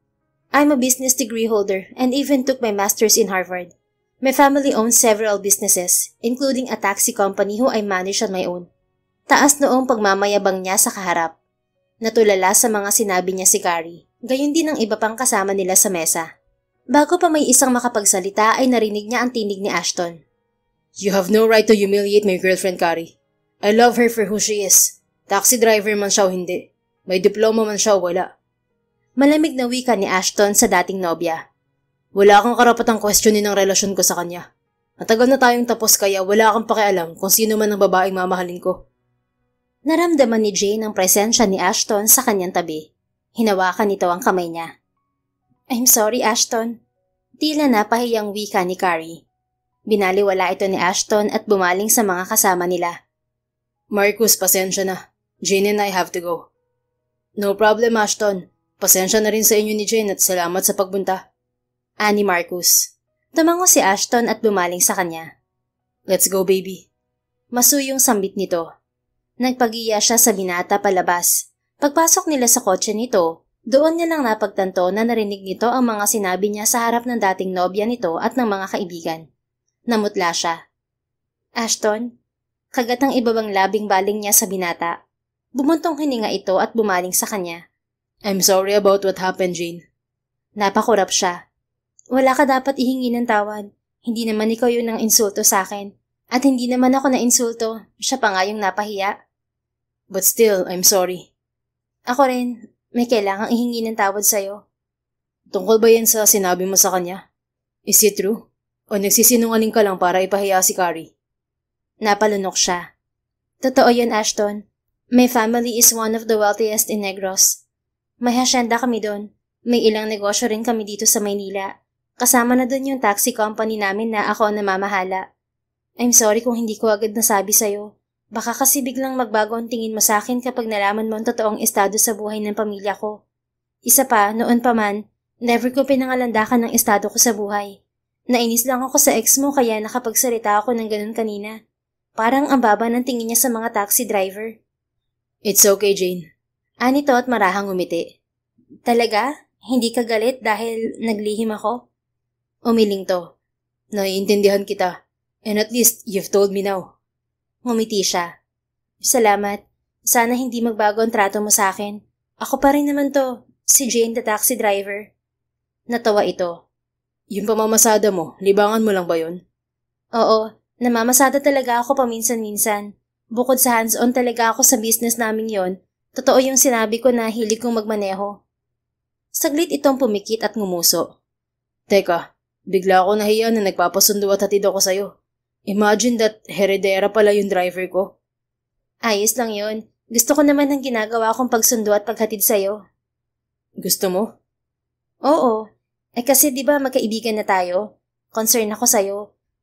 I'm a business degree holder and even took my master's in Harvard. My family owns several businesses, including a taxi company who I manage on my own. Taas noong pagmamayabang niya sa kaharap. Natulala sa mga sinabi niya si Carrie, gayon din ang iba pang kasama nila sa mesa. Bago pa may isang makapagsalita ay narinig niya ang tinig ni Ashton. You have no right to humiliate my girlfriend, Carrie. I love her for who she is. Taxi driver man siya o hindi. May diploma man siya o wala. Malamig na wika ni Ashton sa dating nobya. Wala kang karapatang questionin ang relasyon ko sa kanya. Matagal na tayong tapos kaya wala kang pakialam kung sino man ang babaeng mamahalin ko. Naramdaman ni Jane ang presensya ni Ashton sa kanyang tabi. Hinawakan nito ang kamay niya. I'm sorry, Ashton. Tila napahiyang wika ni Carrie. Binaliwala ito ni Ashton at bumaling sa mga kasama nila. Marcus, pasensya na. Jane and I have to go. No problem, Ashton. Pasensya na rin sa inyo ni Jane at salamat sa pagbunta. Ani Marcus. Tumango si Ashton at bumaling sa kanya. Let's go, baby. Masuyong sambit nito. Nagpagiya siya sa binata palabas. Pagpasok nila sa kotse nito, doon niya lang napagtanto na narinig nito ang mga sinabi niya sa harap ng dating nobya nito at ng mga kaibigan. Namutla siya. Ashton, kagat ang ibabang labing baling niya sa binata. Bumuntong hininga ito at bumaling sa kanya. I'm sorry about what happened, Jane. Napakurap siya. Wala ka dapat ihingi ng tawad. Hindi naman ikaw yun ang insulto sa akin. At hindi naman ako na insulto. Siya pa nga yung napahiya. But still, I'm sorry. Ako rin. May kailangang ihingi ng tawad sa'yo. Tungkol ba yan sa sinabi mo sa kanya? Is it true? O nagsisinungaling ka lang para ipahiya si Carrie? Napalunok siya. Totoo yun, Ashton. My family is one of the wealthiest in Negros. May hasyenda kami doon. May ilang negosyo rin kami dito sa Maynila. Kasama na doon yung taxi company namin na ako ang namamahala. I'm sorry kung hindi ko agad nasabi sa'yo. Baka kasi biglang magbago ang tingin mo sa akin kapag nalaman mo ang totoong estado sa buhay ng pamilya ko. Isa pa, noon pa man, never ko pinangalandakan ng estado ko sa buhay. Nainis lang ako sa ex mo kaya nakapagsalita ako ng ganun kanina. Parang ang baba ng tingin niya sa mga taxi driver. It's okay, Jane. Anito at marahang umiti. Talaga? Hindi ka galit dahil naglihim ako? Umiling to. Naiintindihan kita. And at least you've told me now. Ngumiti siya. Salamat. Sana hindi magbago ang trato mo sa akin. Ako pa rin naman to, si Jane the taxi driver. Natawa ito. Yung pamamasada mo, libangan mo lang ba yun? Oo, namamasada talaga ako paminsan-minsan. Bukod sa hands-on talaga ako sa business namin yon, totoo yung sinabi ko na hilig kong magmaneho. Saglit itong pumikit at ngumuso. Teka, bigla ako nahiya na nagpapasundo at hatid ako sa'yo. Imagine that heredera pala yung driver ko. Ayos lang yun. Gusto ko naman ng ginagawa kong pagsundo at paghatid sa'yo. Gusto mo? Oo. Kasi di ba magkaibigan na tayo? Concern ako sa'yo.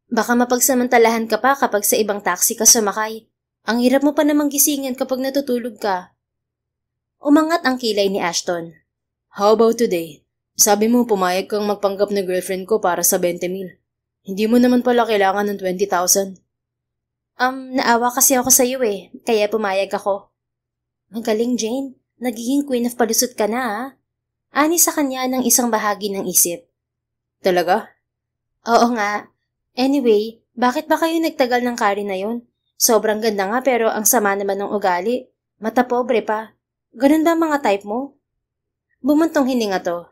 Baka mapagsamantalahan ka pa kapag sa ibang taxi ka sumakay. Ang hirap mo pa namang gisingin kapag natutulog ka. Umangat ang kilay ni Ashton. How about today? Sabi mo pumayag kang magpanggap na girlfriend ko para sa 20,000. Hindi mo naman pala kailangan ng 20,000. Naawa kasi ako sa'yo kaya pumayag ako. Ang galing, Jane. Nagiging queen of palusot ka na, ha? Ani sa kanya ng isang bahagi ng isip. Talaga? Oo nga. Anyway, bakit ba kayo nagtagal ng Karen na yun? Sobrang ganda nga pero ang sama naman ng ugali. Mata pobre pa. Ganun ba mga type mo? Bumuntong hininga to.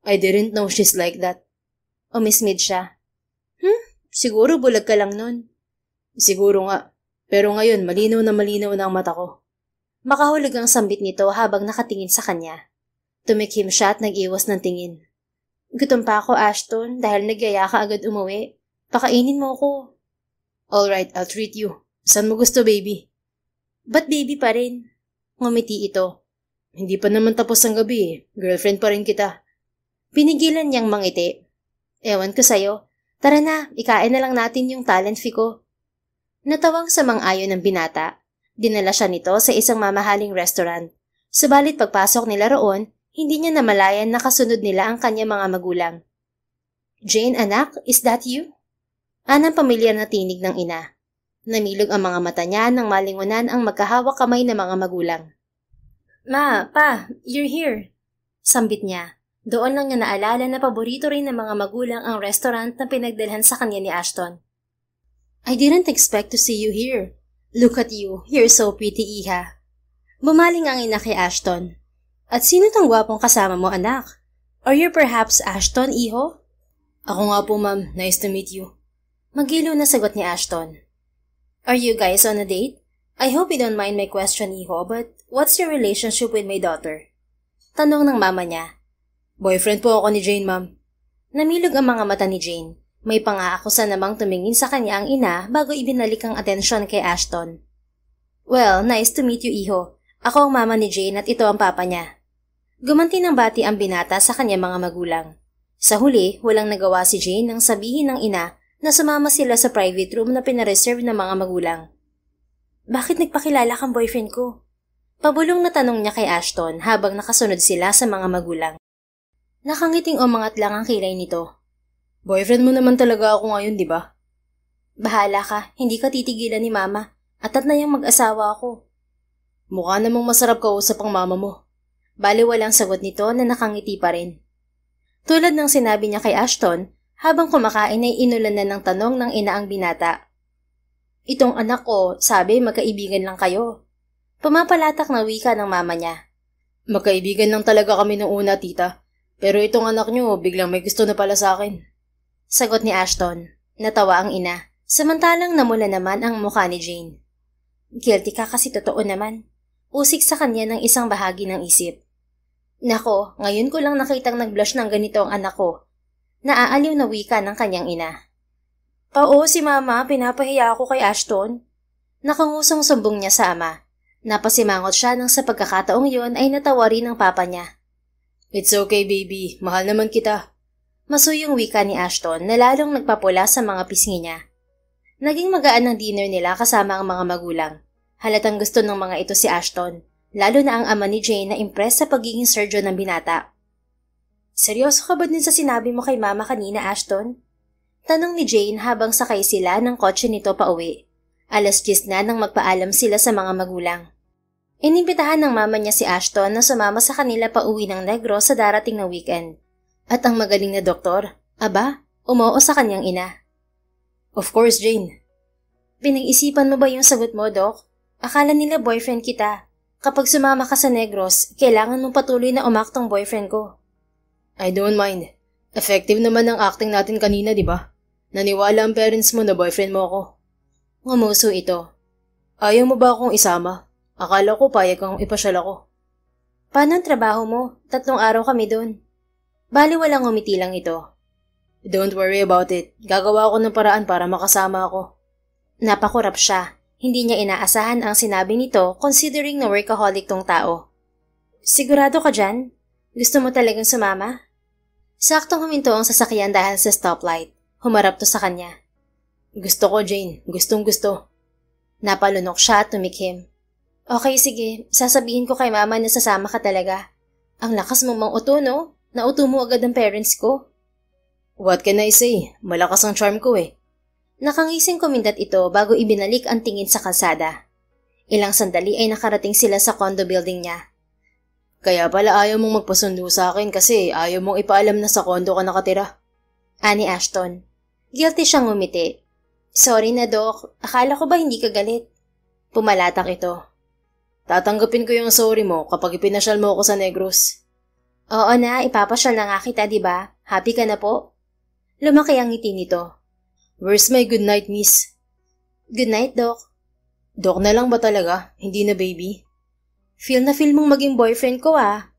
I didn't know she's like that. Umismid siya. Siguro bulag ka lang nun. Siguro nga. Pero ngayon, malinaw na ang mata ko. Makahulog ang sambit nito habang nakatingin sa kanya. Tumikhim siya at nag-iwas ng tingin. Gutom pa ako, Ashton, dahil nagyaya ka agad umuwi. Pakainin mo ko. Alright, I'll treat you. Saan mo gusto, baby? Ba't baby pa rin? Ngumiti ito. Hindi pa naman tapos ang gabi Girlfriend pa rin kita. Pinigilan niyang mangiti. Ewan ko sa'yo. Tara na, ikain na lang natin yung talent fee ko. Natawang sa mang-ayon ng binata. Dinala siya nito sa isang mamahaling restaurant. Subalit pagpasok nila roon, hindi niya namalayan na kasunod nila ang kanyang mga magulang. Jane, anak, is that you? Anang pamilyar na tinig ng ina. Namilog ang mga mata niya nang malingunan ang magkahawak kamay ng mga magulang. Ma, pa, you're here. Sambit niya. Doon lang niya naalala na paborito rin ng mga magulang ang restaurant na pinagdalhan sa kanya ni Ashton. I didn't expect to see you here. Look at you, you're so pretty, iha. Bumaling ang ina kay Ashton. At sino tong gwapong kasama mo, anak? Are you perhaps Ashton, iho? Ako nga po, ma'am. Nice to meet you. Magilo na sagot ni Ashton. Are you guys on a date? I hope you don't mind my question, iho, but what's your relationship with my daughter? Tanong ng mama niya. Boyfriend po ako ni Jane, ma'am. Namilog ang mga mata ni Jane. May pang-aakusa namang tumingin sa kanya ang ina bago ibinalik ang atensyon kay Ashton. Well, nice to meet you, iho. Ako ang mama ni Jane at ito ang papa niya. Gumanti ng bati ang binata sa kanyang mga magulang. Sa huli, walang nagawa si Jane nang sabihin ng ina na sumama sila sa private room na pinareserve ng mga magulang. Bakit nagpakilala kang boyfriend ko? Pabulong na tanong niya kay Ashton habang nakasunod sila sa mga magulang. Nakangiting umangat lang ang kilay nito. Boyfriend mo naman talaga ako ngayon, di ba? Bahala ka, hindi ka titigilan ni mama. Atat na yung mag-asawa ako. Mukha namang masarap kausap ang mama mo. Bale walang sagot nito na nakangiti pa rin. Tulad ng sinabi niya kay Ashton, habang kumakain ay inulan na ng tanong ng ina ang binata. Itong anak ko, sabi magkaibigan lang kayo. Pumapalatak na wika ng mama niya. Magkaibigan lang talaga kami noong una, tita. Pero itong anak niyo, biglang may gusto na pala sa akin. Sagot ni Ashton. Natawa ang ina. Samantalang namula naman ang mukha ni Jane. Guilty ka kasi totoo naman. Usik sa kanya ng isang bahagi ng isip. Nako, ngayon ko lang nakitang nag-blush ng ganito ang anak ko. Naaaliw na wika ng kanyang ina. Oo, si mama, pinapahiya ako kay Ashton. Nakangusong sumbong niya sa ama. Napasimangot siya nang sa pagkakataong yon ay natawa rin ang papa niya. It's okay, baby. Mahal naman kita. Masuyong wika ni Ashton na lalong nagpapula sa mga pisngi niya. Naging magaan ang dinner nila kasama ang mga magulang. Halatang gusto ng mga ito si Ashton, lalo na ang ama ni Jane na impress sa pagiging surgeon ng binata. Seryoso ka ba din sa sinabi mo kay mama kanina, Ashton? Tanong ni Jane habang sakay sila ng kotse nito pauwi. 10:00 na nang magpaalam sila sa mga magulang. Inimbitahan ng mama niya si Ashton na sumama sa kanila pauwi ng Negros sa darating na weekend. At ang magaling na doktor, umoo sa kanyang ina. Of course, Jane. Pinag-isipan mo ba yung sagot mo, Doc? Akala nila boyfriend kita. Kapag sumama ka sa Negros, kailangan mong patuloy na umaktong boyfriend ko. I don't mind. Effective naman ang acting natin kanina, di ba? Naniwala ang parents mo na boyfriend mo ako. Ngumuso ito. Ayaw mo ba akong isama? Akala ko payag kang ipasyal ako. Paano ang trabaho mo? 3 araw kami doon. Bali walang umiti lang ito. Don't worry about it. Gagawa ako ng paraan para makasama ako. Napakurap siya. Hindi niya inaasahan ang sinabi nito considering na workaholic tong tao. Sigurado ka dyan? Gusto mo talagang sumama? Saktong huminto ang sasakyan dahil sa stoplight. Humarap to sa kanya. Gusto ko, Jane. Gustong gusto. Napalunok siya at tumikhim. Okay, sige. Sasabihin ko kay mama na sasama ka talaga. Ang lakas mo mang uto, no? Nauto mo agad ang parents ko. What can I say? Malakas ang charm ko eh. Nakangising kumindat ito bago ibinalik ang tingin sa kalsada. Ilang sandali ay nakarating sila sa condo building niya. Kaya pala ayaw mong magpasundo sa akin kasi ayaw mong ipaalam na sa condo ka nakatira. Ani Ashton. Guilty siyang ngumiti. Sorry na, Doc. Akala ko ba hindi ka galit? Pumalatak ito. Tatanggapin ko yung sorry mo kapag ipinasyal mo ako sa Negros. Oo na, ipapasyal na nga kita, diba? Happy ka na po? Lumaki ang ngiti nito. Where's my good night, miss? Good night, Doc. Doc na lang ba talaga? Hindi na baby? Feel na feel mong maging boyfriend ko ah.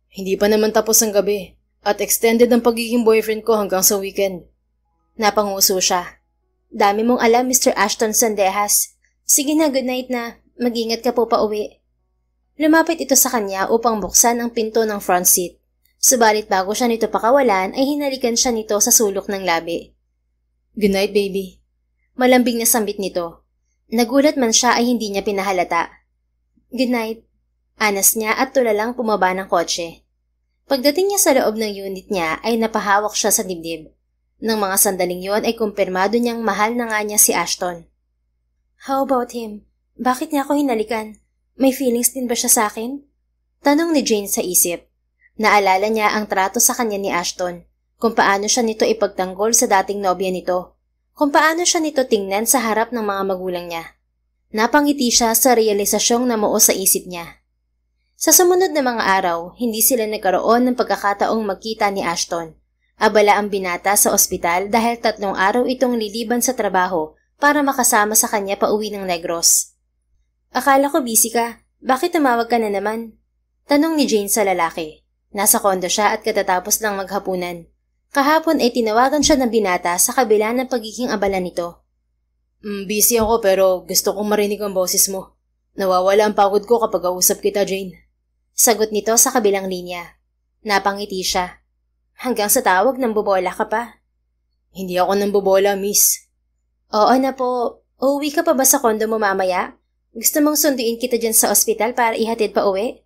Hindi pa naman tapos ang gabi. At extended ang pagiging boyfriend ko hanggang sa weekend. Napanguso siya. Dami mong alam, Mr. Ashton Sandejas. Sige na, good night na. Mag-ingat ka po pa uwi. Lumapit ito sa kanya upang buksan ang pinto ng front seat. Subalit bago siya nito pakawalan ay hinalikan siya nito sa sulok ng labi. Good night, baby. Malambing na sambit nito. Nagulat man siya ay hindi niya pinahalata. Good night. Anas niya at tulalang pumaba ng kotse. Pagdating niya sa loob ng unit niya ay napahawak siya sa dibdib. Nang mga sandaling yon ay kumpirmado niyang mahal na nga niya si Ashton. How about him? Bakit niya ako hinalikan? May feelings din ba siya sa akin? Tanong ni Jane sa isip. Naalala niya ang trato sa kanya ni Ashton. Kung paano siya nito ipagtanggol sa dating nobya nito. Kung paano siya nito tingnan sa harap ng mga magulang niya. Napangiti siya sa realisasyong namuo sa isip niya. Sa sumunod na mga araw, hindi sila nagkaroon ng pagkakataong magkita ni Ashton. Abala ang binata sa ospital dahil 3 araw itong liliban sa trabaho para makasama sa kanya pauwi ng Negros. Akala ko busy ka. Bakit tumawag ka na naman? Tanong ni Jane sa lalaki. Nasa kondo siya at katatapos lang maghapunan. Kahapon ay tinawagan siya ng binata sa kabila ng pagiging abala nito. Busy ako pero gusto kong marinig ang boses mo. Nawawala ang pagod ko kapag kausap kita, Jane. Sagot nito sa kabilang linya. Napangiti siya. Hanggang sa tawag nang bobola ka pa. Hindi ako nang bobola, miss. Oo na po. Uuwi ka pa ba sa kondo mo mamaya? Gusto mong sunduin kita dyan sa ospital para ihatid pa uwi?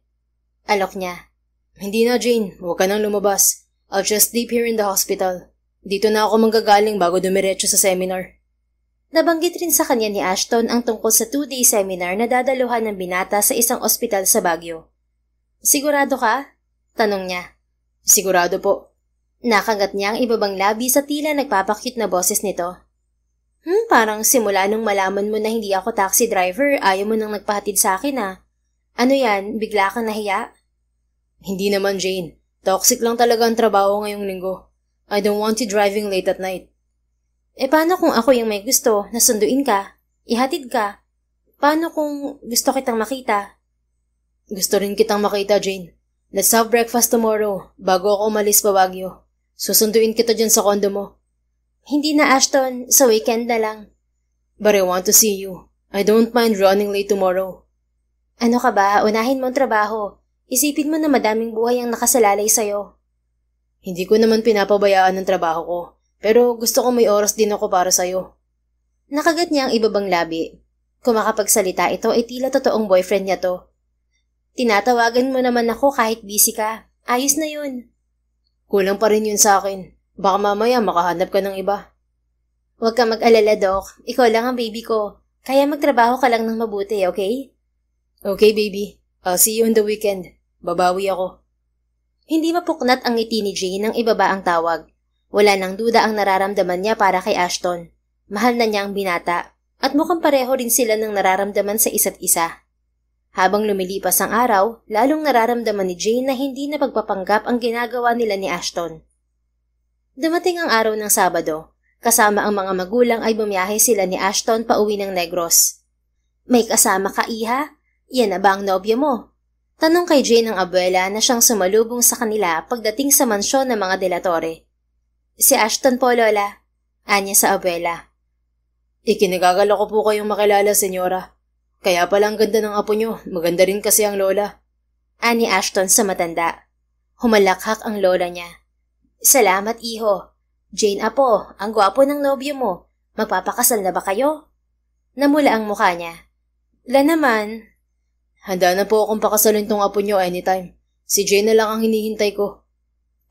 Alok niya. Hindi na, Jane. Huwag ka nang lumabas. I'll just sleep here in the hospital. Dito na ako manggagaling bago dumiretso sa seminar. Nabanggit rin sa kanya ni Ashton ang tungkol sa 2-day seminar na dadaluhan ng binata sa isang ospital sa Baguio. Sigurado ka? Tanong niya. Sigurado po. Nakagat niya ang ibabang labi sa tila nagpapakyut na boses nito. Parang simula nung malaman mo na hindi ako taxi driver, ayaw mo nang nagpahatid sa akin ah. Ano yan, bigla kang nahiya? Hindi naman, Jane. Toxic lang talaga ang trabaho ngayong linggo. I don't want you driving late at night. Paano kung ako yung may gusto na sunduin ka, ihatid ka? Paano kung gusto kitang makita? Gusto rin kitang makita, Jane. Let's have breakfast tomorrow bago ako umalis pa Baguio. Susunduin kita dyan sa kondo mo. Hindi na, Ashton. Sa weekend na lang. But I want to see you. I don't mind running late tomorrow. Ano ka ba? Unahin mo ang trabaho. Isipin mo na madaming buhay ang nakasalalay sa'yo. Hindi ko naman pinapabayaan ng trabaho ko. Pero gusto ko may oras din ako para sa'yo. Nakagat niya ang ibabang labi. Kung makapagsalita ito ay tila totoong boyfriend niya to. Tinatawagan mo naman ako kahit busy ka. Ayos na yun. Kulang pa rin yun sa akin. Baka mamaya makahanap ka ng iba. Huwag ka mag-alala, Doc. Ikaw lang ang baby ko. Kaya magtrabaho ka lang ng mabuti, okay? Okay, baby. I'll see you on the weekend. Babawi ako. Hindi mapuknat ang ngiti ni Jane nang ibaba ang tawag. Wala nang duda ang nararamdaman niya para kay Ashton. Mahal na niya ang binata. At mukhang pareho rin sila ng nararamdaman sa isa't isa. Habang lumilipas ang araw, lalong nararamdaman ni Jane na hindi na pagpapanggap ang ginagawa nila ni Ashton. Dumating ang araw ng Sabado. Kasama ang mga magulang ay bumiyahe sila ni Ashton pauwi ng Negros. May kasama ka, iha? Yan na ba ang nobya mo? Tanong kay Jane ng abuela na siyang sumalubong sa kanila pagdating sa mansyon ng mga delatore. Si Ashton po, Lola. Anya sa abuela. Ikinagagala ko po kayong makilala, senyora. Kaya palang ganda ng apo nyo, maganda rin kasi ang lola. Ani Ashton sa matanda. Humalakhak ang lola niya. Salamat, iho. Jane apo, ang gwapo ng nobyo mo. Magpapakasal na ba kayo? Namula ang mukha niya. La naman. Handa na po akong pakasalin tong apo nyo anytime. Si Jane na lang ang hinihintay ko.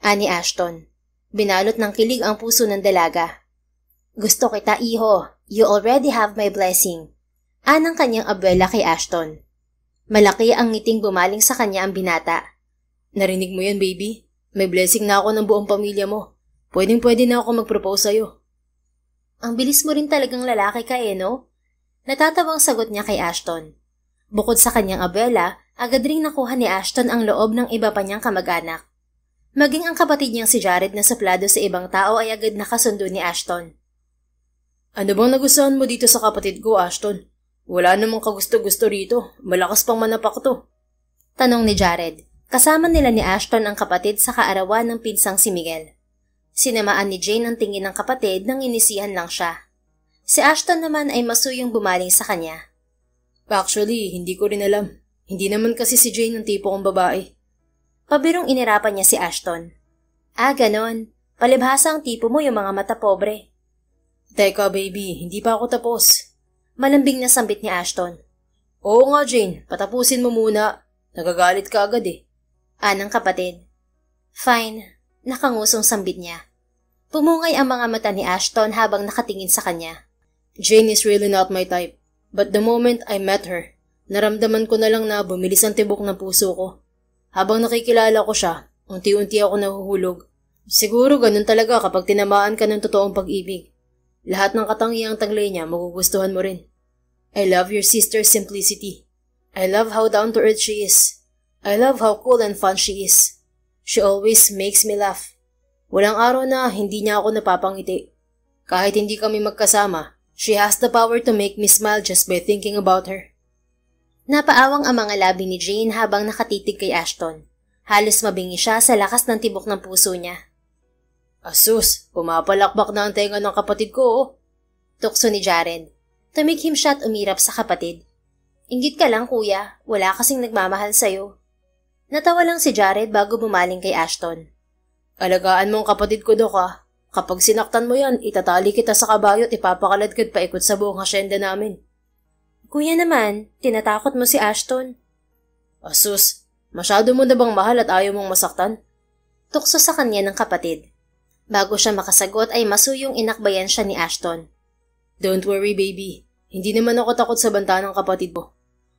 Ani Ashton. Binalot ng kilig ang puso ng dalaga. Gusto kita, iho. You already have my blessing. Anang kanyang abuela kay Ashton. Malaki ang ngiting bumaling sa kanya ang binata. Narinig mo yan, baby? May blessing na ako ng buong pamilya mo. Pwedeng-pwede na ako mag-propose sa'yo. Ang bilis mo rin talagang lalaki ka no? Natatawang sagot niya kay Ashton. Bukod sa kanyang abuela, agad ring nakuha ni Ashton ang loob ng iba pa niyang kamag-anak. Maging ang kapatid niyang si Jared na suplado sa ibang tao ay agad nakasundo ni Ashton. Ano bang nagustuhan mo dito sa kapatid ko, Ashton? Wala namang kagusto-gusto rito. Malakas pang manapak to. Tanong ni Jared. Kasama nila ni Ashton ang kapatid sa kaarawan ng pinsang si Miguel. Sinamaan ni Jane ang tingin ng kapatid nang inisihan lang siya. Si Ashton naman ay masuyong bumaling sa kanya. Actually, hindi ko rin alam. Hindi naman kasi si Jane ang tipo kong babae. Pabirong inirapan niya si Ashton. Ah, ganon. Palibhasa ang tipo mo yung mga mata pobre. Teka, baby. Hindi pa ako tapos. Malambing na sambit ni Ashton. Oo nga, Jane. Patapusin mo muna. Nagagalit ka agad eh. Anang kapatid. Fine. Nakangusong sambit niya. Pumungay ang mga mata ni Ashton habang nakatingin sa kanya. Jane is really not my type. But the moment I met her, naramdaman ko na lang na bumilis ang tibok ng puso ko. Habang nakikilala ko siya, unti-unti ako nahuhulog. Siguro ganun talaga kapag tinamaan ka ng totoong pag-ibig. Lahat ng katangiang taglay niya magugustuhan mo rin. I love your sister's simplicity. I love how down-to-earth she is. I love how cool and fun she is. She always makes me laugh. Walang araw na hindi niya ako napapangiti. Kahit hindi kami magkasama, she has the power to make me smile just by thinking about her. Napaawang ang mga labi ni Jane habang nakatitig kay Ashton. Halos mabingi siya sa lakas ng tibok ng puso niya. Asus, pumapalakbak na ang tenga ng kapatid ko oh. Tukso ni Jared. Tumighim siya at umirap sa kapatid. Inggit ka lang kuya, wala kasing nagmamahal sa'yo. Natawa lang si Jared bago bumaling kay Ashton. Alagaan mo ang kapatid ko, Dok ah. Kapag sinaktan mo yan, itatali kita sa kabayo at ipapakaladkad paikot sa buong hasyenda namin. Kuya naman, tinatakot mo si Ashton. Asus, masyado mo na bang mahal at ayaw mong masaktan? Tukso sa kanya ng kapatid. Bago siya makasagot ay masuyong inakbayan siya ni Ashton. Don't worry baby, hindi naman ako takot sa banta ng kapatid mo.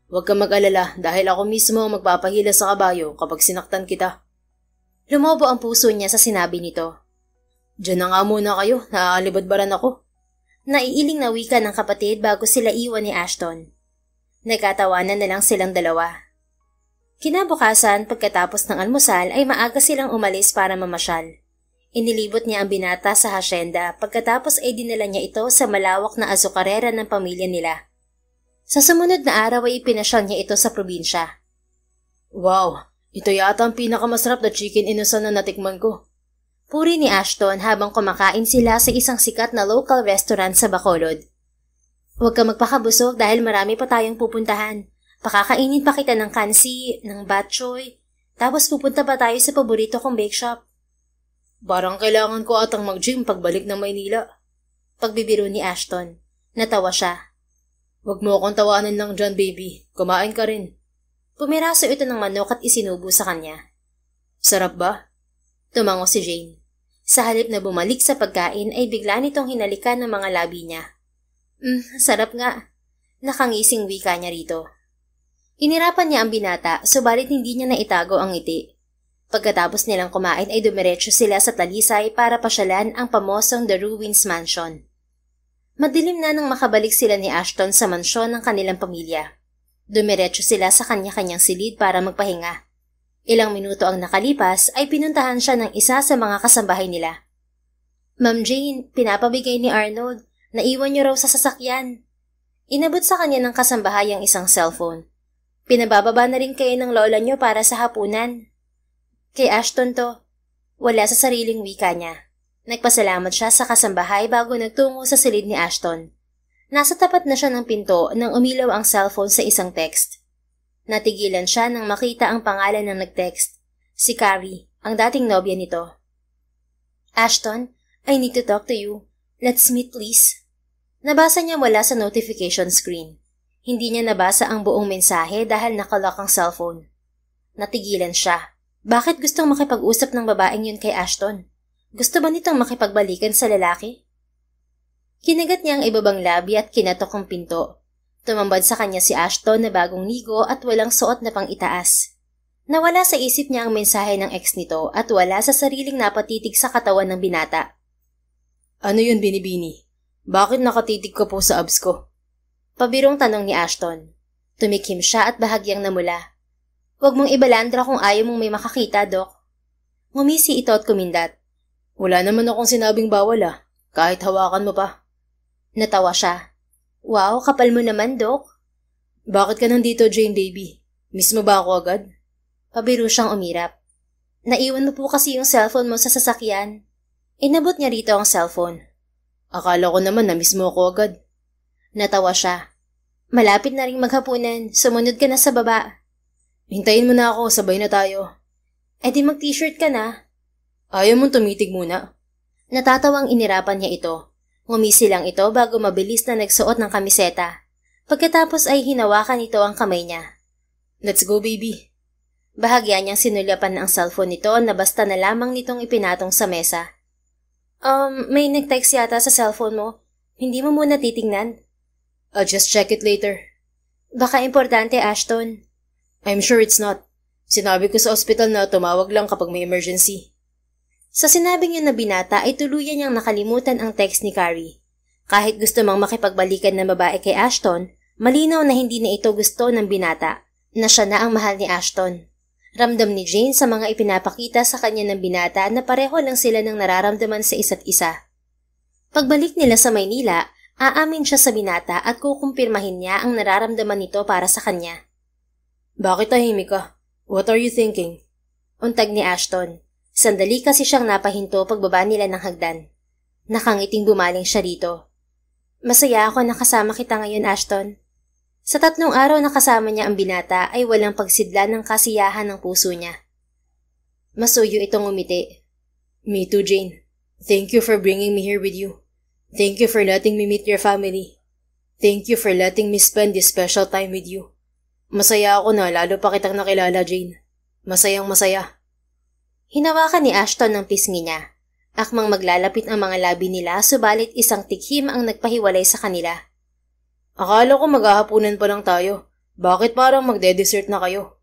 Huwag kang mag-alala dahil ako mismo ang magpapahila sa kabayo kapag sinaktan kita. Lumobo ang puso niya sa sinabi nito. Diyan na nga muna kayo, naaalibadbaran ako. Naiiling na wika ng kapatid bago sila iwan ni Ashton. Nagkatawanan na lang silang dalawa. Kinabukasan pagkatapos ng almusal ay maaga silang umalis para mamasyal. Inilibot niya ang binata sa hasyenda pagkatapos ay dinala niya ito sa malawak na azukarera ng pamilya nila. Sa sumunod na araw ay ipinasyal niya ito sa probinsya. Wow, ito yata ang pinakamasarap na chicken inusan na natikman ko. Puri ni Ashton habang kumakain sila sa isang sikat na local restaurant sa Bacolod. Huwag ka magpakabusog dahil marami pa tayong pupuntahan. Pakakainin pa kita ng kansi, ng bok choy, tapos pupunta pa tayo sa paborito kong bake shop. Parang kailangan ko atang mag-gym pagbalik ng Maynila. Pagbibiro ni Ashton. Natawa siya. Huwag mo akong tawanan lang dyan, baby. Kumain ka rin. Pumiraso ito ng manok at isinubo sa kanya. Sarap ba? Tumango si Jane. Sa halip na bumalik sa pagkain ay bigla nitong hinalikan ng mga labi niya. Sarap nga. Nakangising wika niya rito. Inirapan niya ang binata, subalit hindi niya naitago ang ngiti. Pagkatapos nilang kumain ay dumiretso sila sa Talisay para pasyalan ang pamosong The Ruins Mansion. Madilim na nang makabalik sila ni Ashton sa mansyon ng kanilang pamilya. Dumiretso sila sa kanya-kanyang silid para magpahinga. Ilang minuto ang nakalipas ay pinuntahan siya ng isa sa mga kasambahay nila. Ma'am Jane, pinapabigay ni Arnold. Naiwan niyo raw sa sasakyan. Inabot sa kanya ng kasambahay ang isang cellphone. Pinabababa na rin kayo ng lola niyo para sa hapunan. Kay Ashton to. Wala sa sariling wika niya. Nagpasalamat siya sa kasambahay bago nagtungo sa silid ni Ashton. Nasa tapat na siya ng pinto nang umilaw ang cellphone sa isang text. Natigilan siya nang makita ang pangalan ng nag-text. Si Carrie, ang dating nobya nito. Ashton, I need to talk to you. Let's meet please. Nabasa niya mula sa notification screen. Hindi niya nabasa ang buong mensahe dahil nakalock ang cellphone. Natigilan siya. Bakit gustong makipag-usap ng babaeng yun kay Ashton? Gusto ba nitong makipagbalikan sa lalaki? Kinagat niya ang ibabang labi at kinatok ang pinto. Tumambad sa kanya si Ashton na bagong ligo at walang suot na pang-itaas. Nawala sa isip niya ang mensahe ng ex nito at wala sa sariling napatitig sa katawan ng binata. Ano yun, Binibini? Bakit nakatitig ka po sa abs ko? Pabirong tanong ni Ashton. Tumikim siya at bahagyang namula. Huwag mong ibalandra kung ayaw mong may makakita, Dok. Ngumisi ito at kumindat. Wala naman akong sinabing bawal kahit hawakan mo pa. Natawa siya. Wow, kapal mo naman, Dok. Bakit ka nandito, Jane baby? Miss mo ba ako agad? Pabiro siyang umirap. Naiwan mo po kasi yung cellphone mo sa sasakyan. Inabot niya rito ang cellphone. Akala ko naman na miss mo ako agad. Natawa siya. Malapit na ring maghapunan, sumunod ka na sa baba. Hintayin mo na ako, sabay na tayo. Eh di mag-t-shirt ka na. Ayaw mong tumitig muna. Natatawang inirapan niya ito. Ngumisi lang ito bago mabilis na nagsuot ng kamiseta. Pagkatapos ay hinawakan ito ang kamay niya. Let's go, baby. Bahagya niyang sinulyapan ang cellphone nito na basta na lamang nitong ipinatong sa mesa. May nag-text yata sa cellphone mo. Hindi mo muna titingnan? I'll just check it later. Baka importante, Ashton. I'm sure it's not. Sinabi ko sa ospital na tumawag lang kapag may emergency. Sa sinabing yun na binata ay tuluyan niyang nakalimutan ang text ni Carrie. Kahit gusto mang makipagbalikan ng babae kay Ashton, malinaw na hindi na ito gusto ng binata, na siya na ang mahal ni Ashton. Ramdam ni Jane sa mga ipinapakita sa kanya ng binata na pareho lang sila ng nararamdaman sa isa't isa. Pagbalik nila sa Maynila, aamin siya sa binata at kukumpirmahin niya ang nararamdaman nito para sa kanya. Bakit tahimik ka? What are you thinking? Untag ni Ashton. Sandali kasi siyang napahinto pagbaba nila ng hagdan. Nakangiting bumaling siya rito. Masaya ako na kasama kita ngayon, Ashton. Sa 3 araw na kasama niya ang binata ay walang pagsidla ng kasiyahan ng puso niya. Masuyo itong umiti. Me too, Jane. Thank you for bringing me here with you. Thank you for letting me meet your family. Thank you for letting me spend this special time with you. Masaya ako na lalo pa kitang nakilala, Jane. Masayang masaya. Hinawakan ni Ashton ng pisngi niya. Akmang maglalapit ang mga labi nila subalit isang tikhim ang nagpahiwalay sa kanila. Akala ko maghahapunan pa lang tayo. Bakit parang magde-dessert na kayo?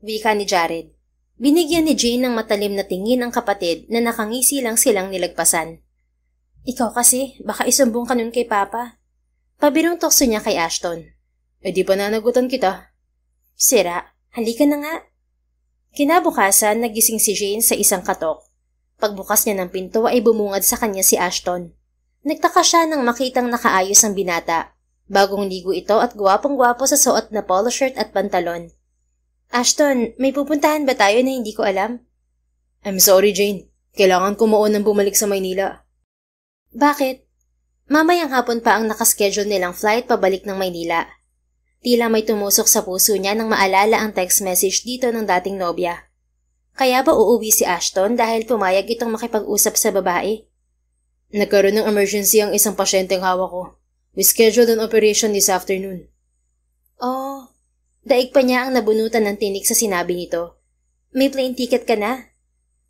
Wika ni Jared. Binigyan ni Jane ng matalim na tingin ang kapatid na nakangisi lang silang nilagpasan. Ikaw kasi, baka isumbong ka nun kay Papa. Pabirong tukso niya kay Ashton. Eh di pananagutan kita. Sira, halika na nga. Kinabukasan, nagising si Jane sa isang katok. Pagbukas niya ng pinto ay bumungad sa kanya si Ashton. Nagtaka siya nang makitang nakaayos ang binata. Bagong ligo ito at gwapong-gwapo sa suot na polo shirt at pantalon. Ashton, may pupuntahan ba tayo na hindi ko alam? I'm sorry, Jane. Kailangan ko maunang bumalik sa Maynila. Bakit? Mamayang hapon pa ang nakaschedule nilang flight pabalik ng Maynila. Tila may tumusok sa puso niya nang maalala ang text message dito ng dating nobya. Kaya ba uuwi si Ashton dahil pumayag itong makipag-usap sa babae? Nagkaroon ng emergency ang isang pasyenteng hawak ko. We scheduled an operation this afternoon. Oh, daig pa niya ang nabunutan ng tinik sa sinabi nito. May plane ticket ka na?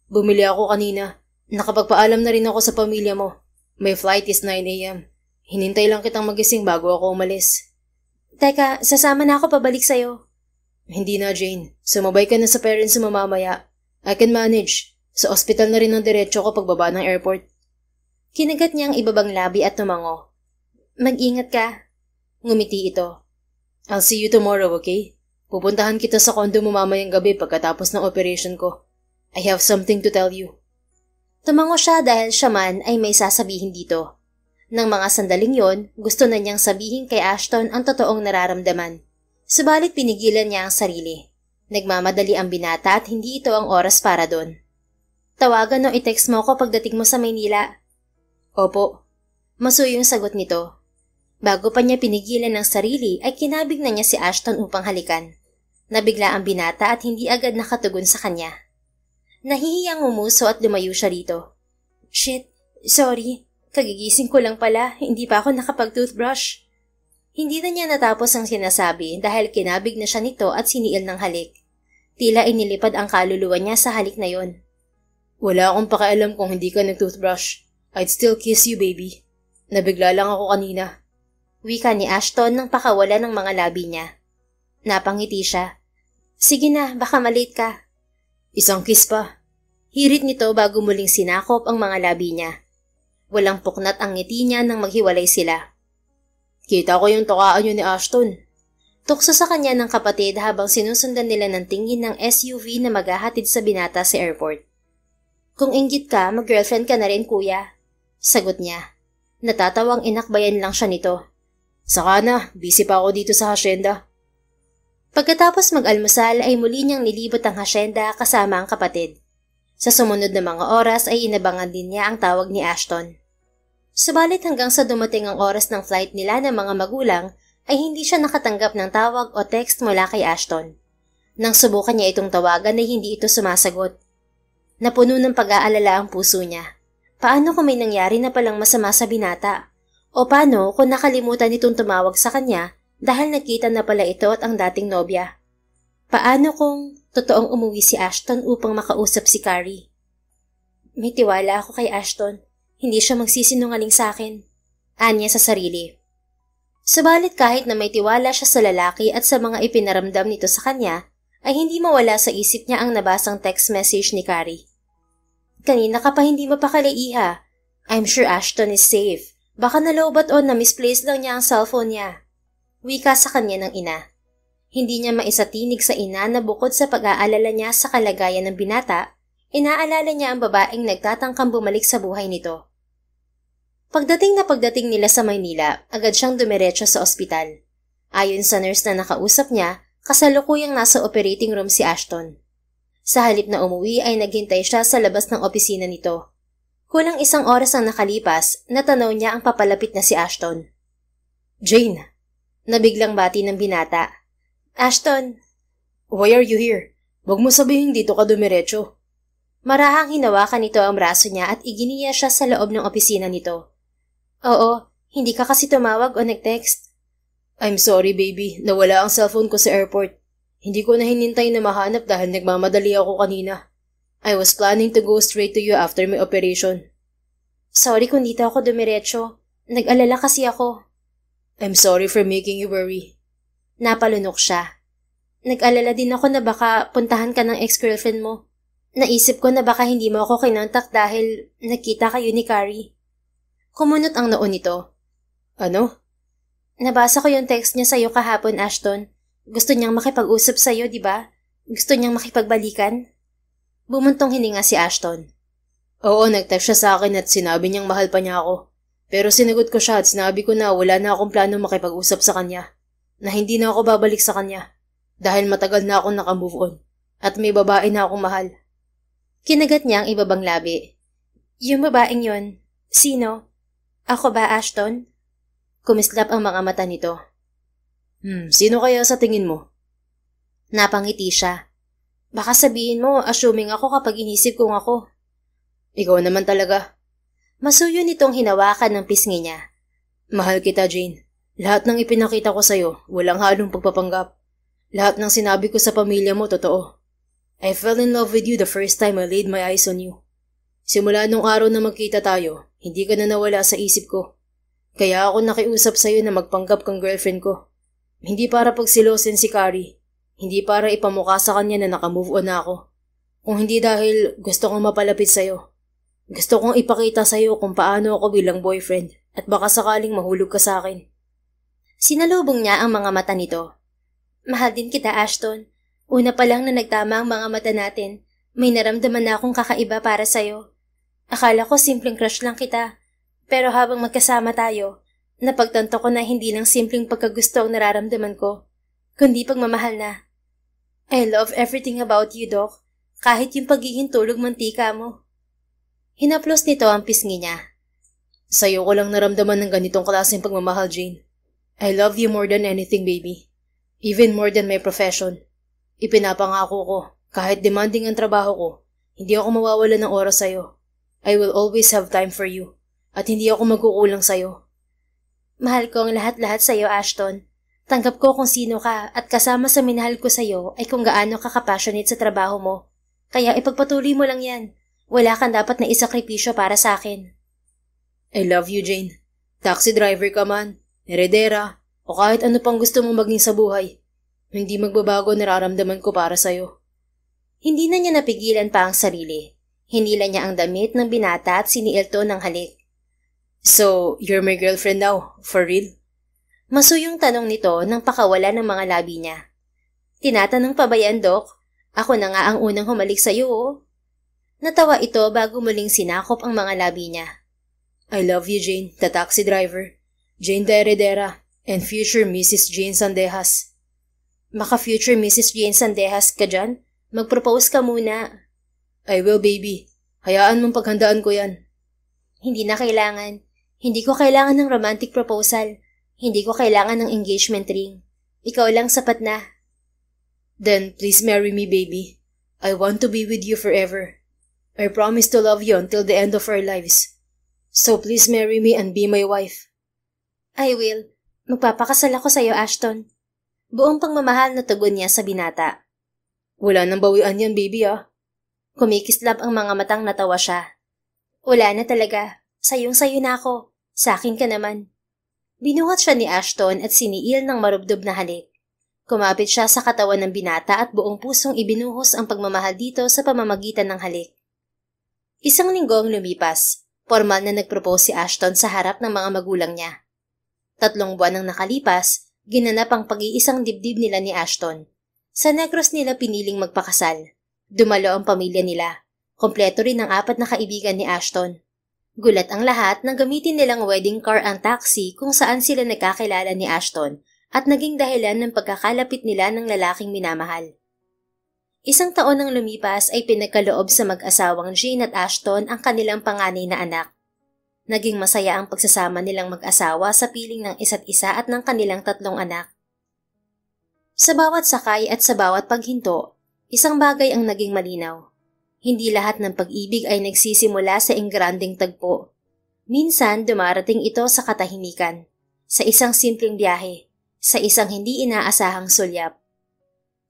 Bumili ako kanina. Nakapagpaalam na rin ako sa pamilya mo. My flight is 9 a.m. Hinintay lang kitang magising bago ako umalis. Teka, sasama na ako pabalik sa'yo. Hindi na, Jane. Sumabay ka na sa parents mo mamaya. I can manage. Sa ospital na rin ang diretso ko pagbaba ng airport. Kinagat niya ang ibabang labi at tumango. Mag-ingat ka. Ngumiti ito. I'll see you tomorrow, okay? Pupuntahan kita sa condo mo mamayang gabi pagkatapos ng operation ko. I have something to tell you. Tumango siya dahil siya man ay may sasabihin dito. Nang mga sandaling yon, gusto na niyang sabihin kay Ashton ang totoong nararamdaman. Subalit pinigilan niya ang sarili. Nagmamadali ang binata at hindi ito ang oras para doon. Tawagan o i-text mo ko pagdating mo sa Maynila. Opo. Masuyong sagot nito. Bago pa niya pinigilan ng sarili ay kinabig na niya si Ashton upang halikan. Nabigla ang binata at hindi agad nakatugon sa kanya. Nahihiyang umuso at lumayo siya rito. Shit, sorry. Kagigising ko lang pala, hindi pa ako nakapag-toothbrush. Hindi na niya natapos ang sinasabi dahil kinabig na siya nito at siniil ng halik. Tila inilipad ang kaluluwa niya sa halik na yon. Wala akong pakialam kung hindi ka nag-toothbrush. I'd still kiss you, baby. Nabigla lang ako kanina. Wika ni Ashton nang pakawala ng mga labi niya. Napangiti siya. Sige na, baka malate ka. Isang kiss pa. Hirit nito bago muling sinakop ang mga labi niya. Walang puknat ang ngiti niya nang maghiwalay sila. Kita ko yung tukaan yun ni Ashton. Tukso sa kanya ng kapatid habang sinusundan nila ng tingin ng SUV na maghahatid sa binata sa airport. Kung inggit ka, mag-girlfriend ka na rin kuya. Sagot niya. Natatawang inakbayan lang siya nito. Saka na, busy pa ako dito sa hasyenda. Pagkatapos mag-almusal ay muli niyang nilibot ang hasyenda kasama ang kapatid. Sa sumunod na mga oras ay inabangan din niya ang tawag ni Ashton. Subalit hanggang sa dumating ang oras ng flight nila ng mga magulang ay hindi siya nakatanggap ng tawag o text mula kay Ashton. Nang subukan niya itong tawagan ay hindi ito sumasagot. Napuno ng pag-aalala ang puso niya. Paano kung may nangyari na palang masama sa binata? O paano kung nakalimutan itong tumawag sa kanya dahil nakita na pala ito at ang dating nobya? Paano kung totoong umuwi si Ashton upang makausap si Carrie? May tiwala ako kay Ashton. Hindi siya magsisinungaling sa akin. Anya sa sarili. Subalit kahit na may tiwala siya sa lalaki at sa mga ipinaramdam nito sa kanya, ay hindi mawala sa isip niya ang nabasang text message ni Carrie. Kanina ka pa hindi mapakali, Iha. I'm sure Ashton is safe. Baka nalobat o na-misplace lang niya ang cellphone niya. Wika sa kanya ng ina. Hindi niya maisatinig sa ina na bukod sa pag-aalala niya sa kalagayan ng binata, inaalala niya ang babaeng nagtatangkang bumalik sa buhay nito. Pagdating nila sa Maynila, agad siyang dumiretso sa ospital. Ayon sa nurse na nakausap niya, kasalukuyang nasa operating room si Ashton. Sa halip na umuwi ay naghintay siya sa labas ng opisina nito. Kulang isang oras ang nakalipas, natanaw niya ang papalapit na si Ashton. Jane! Nabiglang bati ng binata. Ashton! Why are you here? Huwag mo sabihin dito ka dumiretso. Marahang hinawakan nito ang braso niya at iginiya siya sa loob ng opisina nito. Oo, hindi ka kasi tumawag o nag-text. I'm sorry baby, nawala ang cellphone ko sa airport. Hindi ko na hinintay na mahanap dahil nagmamadali ako kanina. I was planning to go straight to you after my operation. Sorry kung dito ako dumiretso. Nag-alala kasi ako. I'm sorry for making you worry. Napalunok siya. Nag-alala din ako na baka puntahan ka ng ex-girlfriend mo. Naisip ko na baka hindi mo ako kinontak dahil nakita kayo ni Carrie. Kumunot ang noo nito. Ano? Nabasa ko yung text niya sa'yo kahapon, Ashton. Gusto niyang makipag-usap sa'yo, di ba? Gusto niyang makipagbalikan? Bumuntong hininga si Ashton. Oo, nag-text siya sa akin at sinabi niyang mahal pa niya ako. Pero sinagot ko siya at sinabi ko na wala na akong plano makipag-usap sa kanya. Na hindi na ako babalik sa kanya. Dahil matagal na akong nakamove on. At may babae na akong mahal. Kinagat niya ang ibabang labi. Yung babaeng yon, sino? Ako ba, Ashton? Kumislap ang mga mata nito. Sino kaya sa tingin mo? Napangiti siya. Baka sabihin mo, assuming ako kapag inisip kong ako. Ikaw naman talaga. Masuyo nitong hinawakan ng pisngi niya. Mahal kita, Jane. Lahat ng ipinakita ko sa'yo, walang halong pagpapanggap. Lahat ng sinabi ko sa pamilya mo, totoo. I fell in love with you the first time I laid my eyes on you. Simula nung araw na magkita tayo, hindi ka na nawala sa isip ko. Kaya ako nakiusap sa'yo na magpanggap kang girlfriend ko. Hindi para pagsilosin si Carrie. Hindi para ipamukha sa kanya na nakamove on na ako. Kung hindi dahil gusto kong mapalapit sa'yo. Gusto kong ipakita sa'yo kung paano ako bilang boyfriend at baka sakaling mahulog ka sa akin. Sinalubong niya ang mga mata nito. Mahal din kita, Ashton. Una pa lang na nagtama ang mga mata natin, may naramdaman na akong kakaiba para sa'yo. Akala ko simpleng crush lang kita, pero habang magkasama tayo, napagtanto ko na hindi lang simpleng pagkagusto ang nararamdaman ko, kundi pagmamahal na. I love everything about you, Doc, kahit yung pagiging tulog mantika mo. Hinaplos nito ang pisngi niya. Sa'yo ko lang naramdaman ng ganitong klaseng pagmamahal, Jane. I love you more than anything, baby. Even more than my profession. Ipinapangako ko, kahit demanding ang trabaho ko, hindi ako mawawala ng oras sa'yo. I will always have time for you. At hindi ako magkukulang sa'yo. Mahal ko ang lahat-lahat sa'yo, Ashton. Tanggap ko kung sino ka at kasama sa minahal ko sa'yo ay kung gaano ka kapassionate sa trabaho mo. Kaya ipagpatuloy mo lang yan. Wala kang dapat na isakripisyo para sa akin. I love you, Jane. Taxi driver ka man, heredera, o kahit ano pang gusto mong maging sa buhay. Hindi magbabago nararamdaman ko para sa'yo. Hindi na niya napigilan pa ang sarili. Hinila niya ang damit ng binata at siniil to ng halik. So, you're my girlfriend now, for real? Masuyong tanong nito nang pakawala ng mga labi niya. Tinatanong pa ba yan, Doc? Ako na nga ang unang humalik sa'yo, oh. Natawa ito bago muling sinakop ang mga labi niya. I love you, Jane, the taxi driver, Jane the heredera, and future Mrs. Jane Sandejas. Maka-future Mrs. Jane Sandejas ka dyan? Mag-propose ka muna. I will, baby. Hayaan mong paghandaan ko yan. Hindi na kailangan. Hindi ko kailangan ng romantic proposal. Hindi ko kailangan ng engagement ring. Ikaw lang sapat na. Then, please marry me, baby. I want to be with you forever. I promise to love you until the end of our lives. So please marry me and be my wife. I will. Magpapakasal ako sa'yo, Ashton. Buong pagmamahal na tugon niya sa binata. Wala nang bawian yan, baby, ah. Kumikislap ang mga matang natawa siya. Wala na talaga. Sayong-sayo na ako. Sa akin ka naman. Binuhat siya ni Ashton at siniil ng marubdob na halik. Kumapit siya sa katawan ng binata at buong pusong ibinuhos ang pagmamahal dito sa pamamagitan ng halik. Isang linggo ang lumipas. Formal na nagpropose si Ashton sa harap ng mga magulang niya. 3 buwan ang nakalipas, ginanap ang pag-iisang dibdib nila ni Ashton. Sa Negros nila piniling magpakasal. Dumalo ang pamilya nila. Kompleto rin ang 4 na kaibigan ni Ashton. Gulat ang lahat nang gamitin nilang wedding car ang taxi kung saan sila nagkakilala ni Ashton at naging dahilan ng pagkakalapit nila ng lalaking minamahal. 1 taon nang lumipas ay pinagkaloob sa mag-asawang Jane at Ashton ang kanilang panganay na anak. Naging masaya ang pagsasama nilang mag-asawa sa piling ng isa't isa at ng kanilang 3 anak. Sa bawat sakay at sa bawat paghinto, isang bagay ang naging malinaw. Hindi lahat ng pag-ibig ay nagsisimula sa engranding tagpo. Minsan dumarating ito sa katahimikan, sa isang simpleng biyahe, sa isang hindi inaasahang sulyap.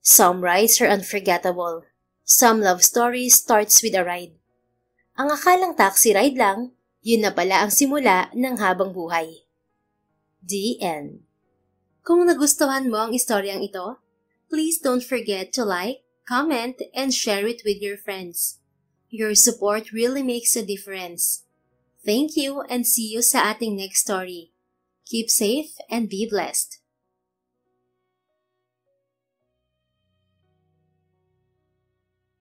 Some rides are unforgettable. Some love stories starts with a ride. Ang akalang taxi ride lang, yun na pala ang simula ng habang buhay. The end. Kung nagustuhan mo ang istoryang ito, please don't forget to like, comment, and share it with your friends. Your support really makes a difference. Thank you and see you sa ating next story. Keep safe and be blessed.